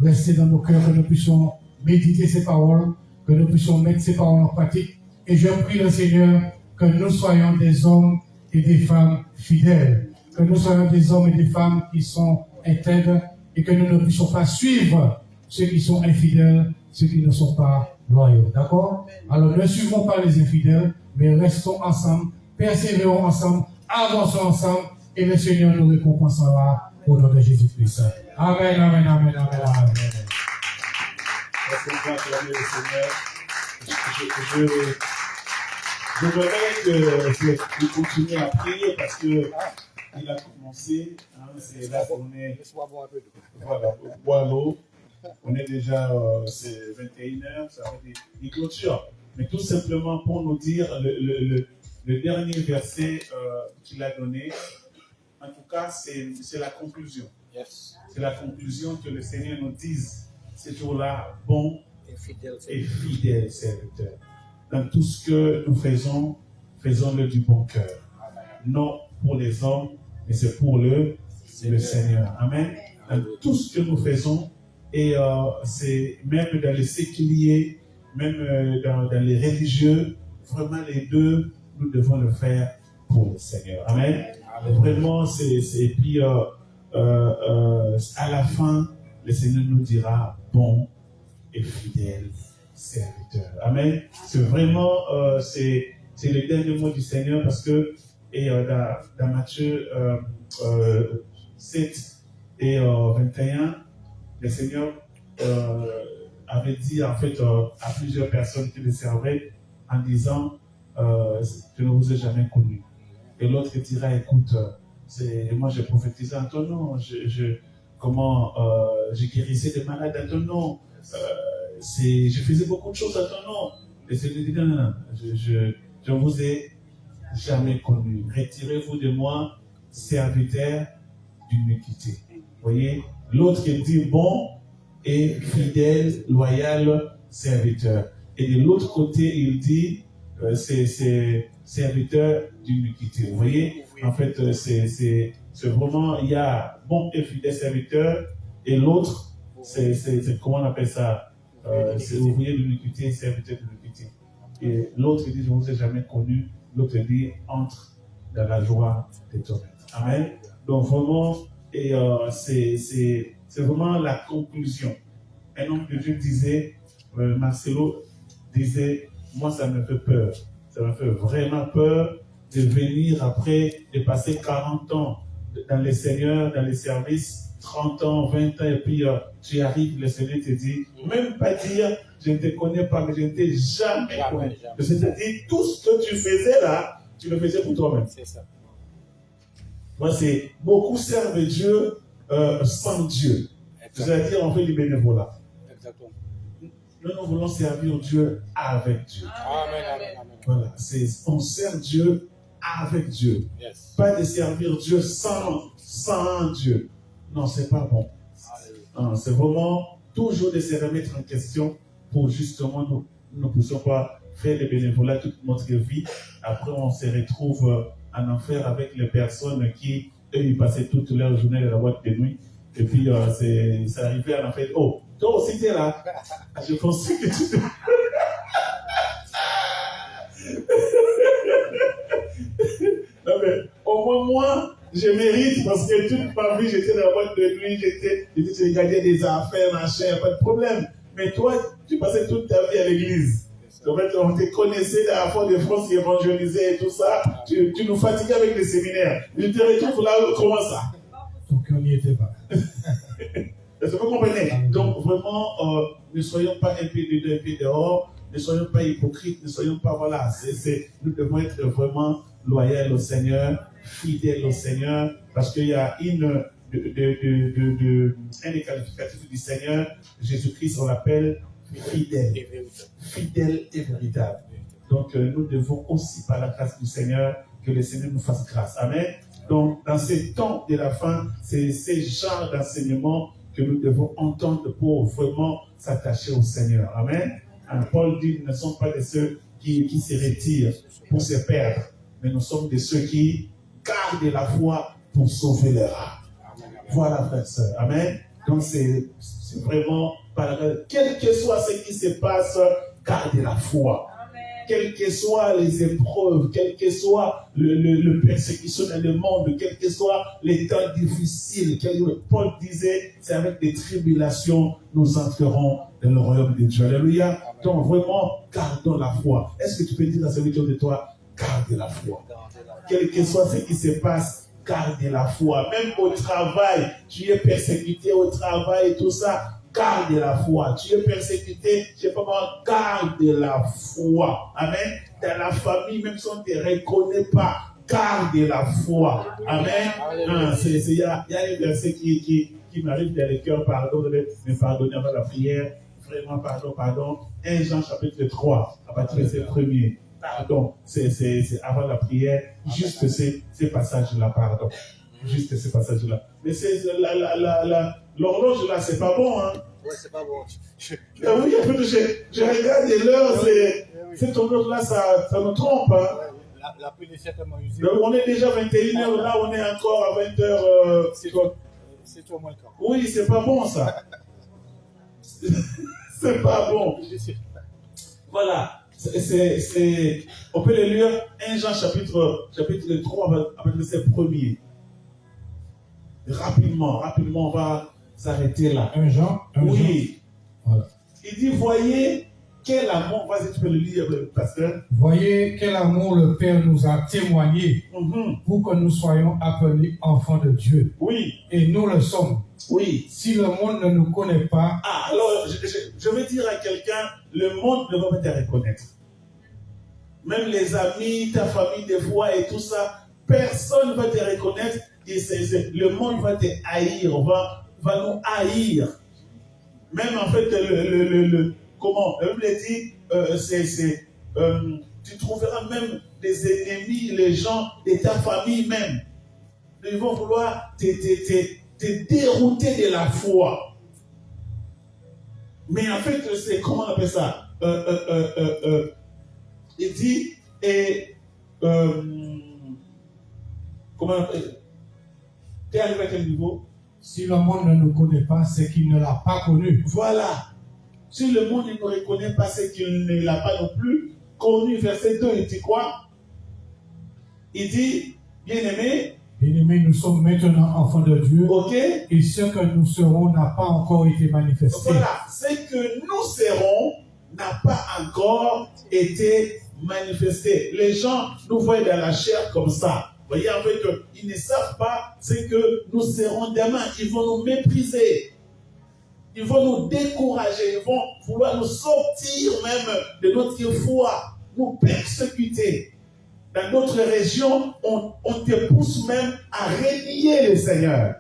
rester dans nos cœurs, que nous puissions méditer ces paroles, que nous puissions mettre ces paroles en pratique. Et je prie le Seigneur que nous soyons des hommes et des femmes fidèles, que nous soyons des hommes et des femmes qui sont intègres et que nous ne puissions pas suivre ceux qui sont infidèles, ceux qui ne sont pas loyaux. D'accord? Alors ne suivons pas les infidèles, mais restons ensemble, persévérons ensemble, avançons ensemble et le Seigneur nous récompensera au nom de Jésus-Christ. Amen, amen, amen, amen, amen. Je voudrais que vous continuiez à prier parce que il a commencé, hein, c'est là qu'on est. Voilà, bois l'eau. On est déjà, c'est 21h, ça va être une clôture. Mais tout simplement pour nous dire le dernier verset qu'il a donné En tout cas, c'est la conclusion. Yes. C'est la conclusion que le Seigneur nous dise ces jours-là, bon et fidèle serviteur. Dans tout ce que nous faisons, faisons-le du bon cœur. Non pour les hommes, mais c'est pour le Seigneur. Amen. Dans tout ce que nous faisons, et c'est même dans les séculiers, même dans les religieux, vraiment les deux, nous devons le faire pour le Seigneur. Amen. Vraiment, et puis à la fin, le Seigneur nous dira bon et fidèle serviteur. Amen. C'est vraiment, c'est le dernier mot du Seigneur parce que dans Matthieu 7 et 21, le Seigneur avait dit en fait à plusieurs personnes qui le servaient en disant je ne vous ai jamais connu. Et l'autre dira écoute, moi j'ai prophétisé en ton nom, je guérissais des malades en ton nom, je faisais beaucoup de choses en ton nom. Et c'est dit non, je ne vous ai jamais connu. Retirez-vous de moi, serviteur d'iniquité. Vous voyez, l'autre qui dit bon et fidèle, loyal serviteur. Et de l'autre côté, il dit c'est serviteur d'iniquité. Vous voyez, en fait, c'est vraiment, il y a bon et fidèle serviteur, et l'autre, c'est comment on appelle ça, c'est ouvrier d'iniquité, serviteur d'iniquité. Et l'autre dit, je ne vous ai jamais connu. L'autre dit, entre dans la joie des torrents. Amen. Donc vraiment, et c'est vraiment la conclusion. Un homme de Dieu disait, Marcelo disait, moi ça me fait peur. Ça me fait vraiment peur de venir après, de passer 40 ans dans les seigneurs, dans les services, 30 ans, 20 ans, et puis tu arrives, le Seigneur te dit, même pas dire, je ne te connais pas, mais je ne t'ai jamais connu. C'est-à-dire, tout ce que tu faisais là, tu le faisais pour toi-même. C'est ça. Moi, c'est beaucoup servent Dieu sans Dieu. C'est-à-dire, on fait du bénévolat. Exactement. Nous voulons servir Dieu avec Dieu. Amen, amen, amen. Voilà, on sert Dieu avec Dieu. Yes. Pas de servir Dieu sans Dieu. Non, c'est pas bon. C'est vraiment toujours de se remettre en question pour justement nous ne puissions pas faire le bénévolat toute notre vie. Après, on se retrouve en enfer avec les personnes qui, eux, ils passaient toute leur journée dans la boîte de nuit. Et puis, c'est arrivé à l'enfer. Oh, toi aussi, tu es là. Je pensais que tu étais... Non, mais au moins, moi, je mérite parce que toute ma vie, j'étais dans la boîte de nuit, je regardais des affaires, machin, pas de problème. Mais toi, tu passais toute ta vie à l'église. En fait, on te connaissait dans la foi de France qui évangélisait et tout ça. Tu nous fatiguais avec les séminaires. Je te retrouve là, comment ça? Donc, on n'y était pas. Est-ce que vous comprenez? Donc, vraiment, ne soyons pas un pied dedans, un pied dehors. Ne soyons pas hypocrites, ne soyons pas, voilà. Nous devons être vraiment loyaux au Seigneur, fidèles au Seigneur, parce qu'il y a un des qualificatifs du Seigneur, Jésus-Christ, on l'appelle fidèle. Fidèle et véritable. Donc, nous devons aussi, par la grâce du Seigneur, que le Seigneur nous fasse grâce. Amen. Donc, dans ces temps de la fin, c'est ces genres d'enseignements que nous devons entendre pour vraiment s'attacher au Seigneur. Amen. Paul dit, nous ne sommes pas de ceux qui se retirent pour se perdre, mais nous sommes de ceux qui gardent la foi pour sauver leur âme. Voilà, frère, sœur. Amen. Donc, c'est vraiment, quel que soit ce qui se passe, gardez la foi. Quelles que soient les épreuves, quelle que soit le persécution dans le monde, quels que soient les temps difficiles, Paul disait, c'est avec des tribulations, nous entrerons dans le royaume de Dieu. Alléluia. Donc vraiment, gardons la foi. Est-ce que tu peux dire à celui autour de toi, gardez la foi. Quel que soit ce qui se passe, gardez la foi. Même au travail, tu es persécuté au travail et tout ça, garde la foi. Tu es persécuté, je sais pas comment, garde la foi. Amen. Dans la famille, même si on ne te reconnaît pas, garde la foi. Amen. Il y a un verset qui m'arrive dans le cœur, pardon, mais pardonnez avant la prière. Vraiment, pardon. 1 Jean chapitre 3, à partir de verset 1er. Pardon, c'est avant la prière, juste ces passages-là, pardon. juste ce passage-là. Mais c'est l'horloge là, c'est pas bon, hein. Ouais, c'est pas bon. Oui, en fait, je regarde et l'heure, cette horloge-là, ça me trompe, hein. La pile est certainement usée. Donc, on est déjà 21h, là, on est encore à 20h. C'est toi moins le cas. Oui, c'est pas bon, ça. C'est pas bon. Voilà. On peut le lire 1 Jean chapitre 3 avec le verset 1er. Rapidement, on va s'arrêter là. 1 Jean. Oui. Voilà. Il dit, voyez quel amour, vas-y, tu peux le lire, pasteur. Voyez quel amour le Père nous a témoigné pour que nous soyons appelés enfants de Dieu. Oui. Et nous le sommes. Oui. Si le monde ne nous connaît pas. Ah, alors, je veux dire à quelqu'un, le monde ne va pas te reconnaître. Même les amis, ta famille, des fois et tout ça, personne ne va te reconnaître. Et le monde va te haïr, va nous haïr. Même en fait, comment, la Bible dit, tu trouveras même des ennemis, les gens de ta famille même. Ils vont vouloir te dérouter de la foi. Mais en fait, c'est, comment on appelle ça? Il dit, comment on appelle? T'es arrivé à quel niveau? Si le monde ne nous connaît pas, c'est qu'il ne l'a pas connu. Voilà. Si le monde ne nous reconnaît pas, c'est qu'il ne l'a pas non plus connu. Verset 2, il dit quoi? Il dit, bien-aimés, nous sommes maintenant enfants de Dieu. Ok. Et ce que nous serons n'a pas encore été manifesté. Voilà. Ce que nous serons n'a pas encore été manifesté. Les gens nous voient dans la chair comme ça. Vous voyez, en fait, ils ne savent pas ce que nous serons demain. Ils vont nous mépriser. Ils vont nous décourager. Ils vont vouloir nous sortir même de notre foi, nous persécuter. Dans notre région, on te pousse même à renier le Seigneur,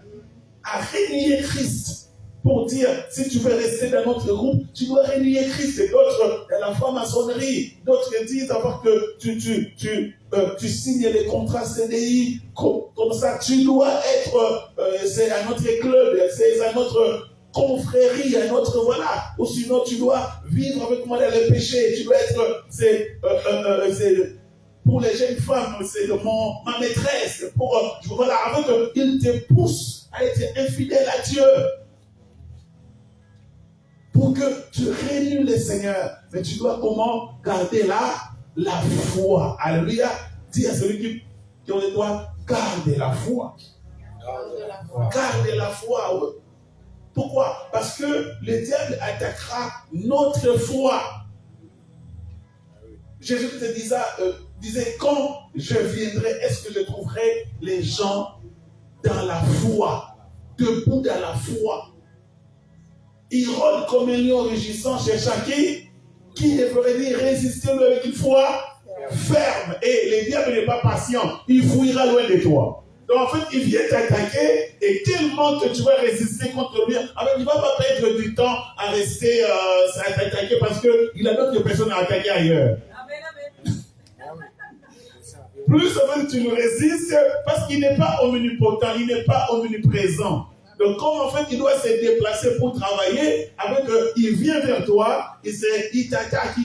à renier Christ. Pour dire, si tu veux rester dans notre groupe, tu dois renier Christ. Et d'autres, dans la franc-maçonnerie, d'autres disent d'abord que tu signes les contrats CDI, comme ça, tu dois être, c'est à notre club, c'est à notre confrérie, à notre, voilà. Ou sinon, tu dois vivre avec moi dans le péché. Tu dois être, c'est pour les jeunes femmes, c'est ma maîtresse. Voilà, avant qu'il te pousse à être infidèle à Dieu. Pour que tu renies le Seigneur. Mais tu dois comment garder la foi. Alléluia. Dis à celui qui on doit garder la foi. Garder la foi. Oui. Pourquoi? Parce que le diable attaquera notre foi. Jésus te disait, quand je viendrai, est-ce que je trouverai les gens dans la foi, debout dans la foi? Il rôde comme un lion rugissant chez chacun qui devrait dire résister-lui avec une foi ferme. Et le diable n'est pas patient, il fuira loin de toi. Donc en fait, il vient t'attaquer et tellement que tu vas résister contre lui, il ne va pas perdre du temps à rester à t'attaquer parce qu'il a d'autres personnes à attaquer ailleurs. Plus en fait, tu le résistes parce qu'il n'est pas omnipotent, il n'est pas omniprésent. Donc, comme en fait, il doit se déplacer pour travailler, il vient vers toi, il t'attaque,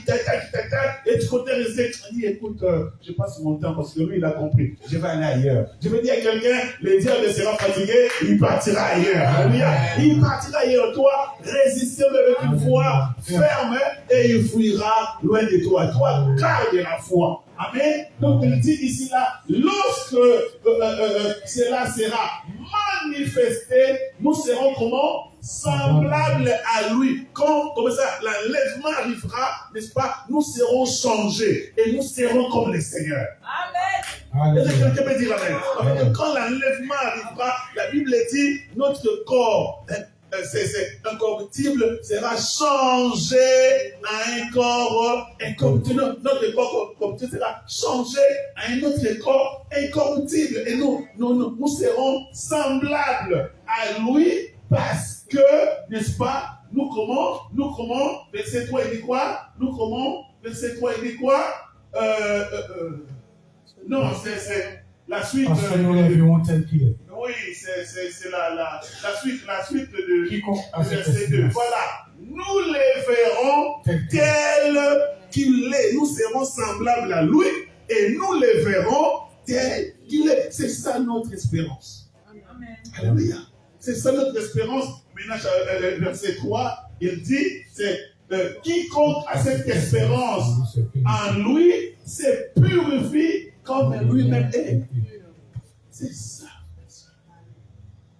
et tu comptes rester, tu dis, écoute, je passe mon temps parce que lui, il a compris, je vais aller ailleurs. Je vais dire à quelqu'un, le diable sera fatigué, il partira ailleurs. Il partira ailleurs. Toi, résistez-le avec une foi ferme et il fuira loin de toi. Toi, garde la foi. Amen. Donc, il dit ici là, lorsque cela sera manifesté, nous serons comment? Semblables à lui. Quand, comme ça, l'enlèvement arrivera, n'est-ce pas? Nous serons changés et nous serons comme le Seigneur. Amen. Est-ce que quelqu'un peut dire amen? Quand l'enlèvement arrivera, la Bible dit, notre corps, c'est incorruptible, sera changé à un corps incorruptible. Notre corps corruptible sera changé à un autre corps incorruptible. Et nous serons semblables à lui parce que, n'est-ce pas, nous comment, verset 3 il dit quoi? Verset 3 il dit quoi? Non, c'est la suite. Parce que nous le verrons tel qu'il est. Oui, c'est la suite de Quiconque a cette verset 2. espérance. Voilà. Nous les verrons tel qu'il est. Nous serons semblables à lui et nous les verrons tel qu'il est. C'est ça notre espérance. Amen. Alléluia. C'est ça notre espérance. Maintenant, verset 3, il dit, c'est quiconque a cette espérance en lui, se purifie comme lui-même est. C'est ça.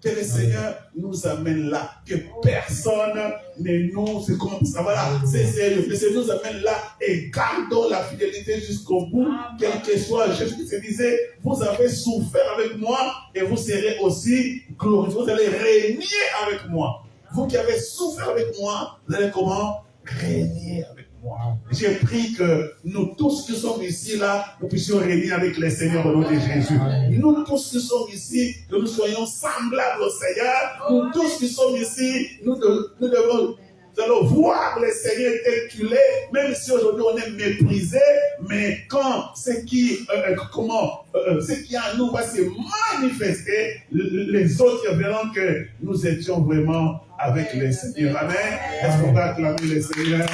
Que le Seigneur nous amène là, que personne ne nous... C'est comme ça, voilà. Le Seigneur nous amène là et gardons la fidélité jusqu'au bout, quel que soit. Jésus se disait, vous avez souffert avec moi et vous serez aussi glorifiés. Vous allez régner avec moi. Vous qui avez souffert avec moi, vous allez comment? Régner avec moi. J'ai pris que nous tous qui sommes ici là, nous puissions régner avec le Seigneur au nom de Jésus. Nous tous qui sommes ici, que nous soyons semblables au Seigneur. Nous tous qui sommes ici, nous allons voir le Seigneur tel qu'il est, même si aujourd'hui on est méprisé, mais quand ce qui en nous va se manifester, les autres verront que nous étions vraiment avec le Seigneur. Amen. Est-ce qu'on va acclamer le Seigneur?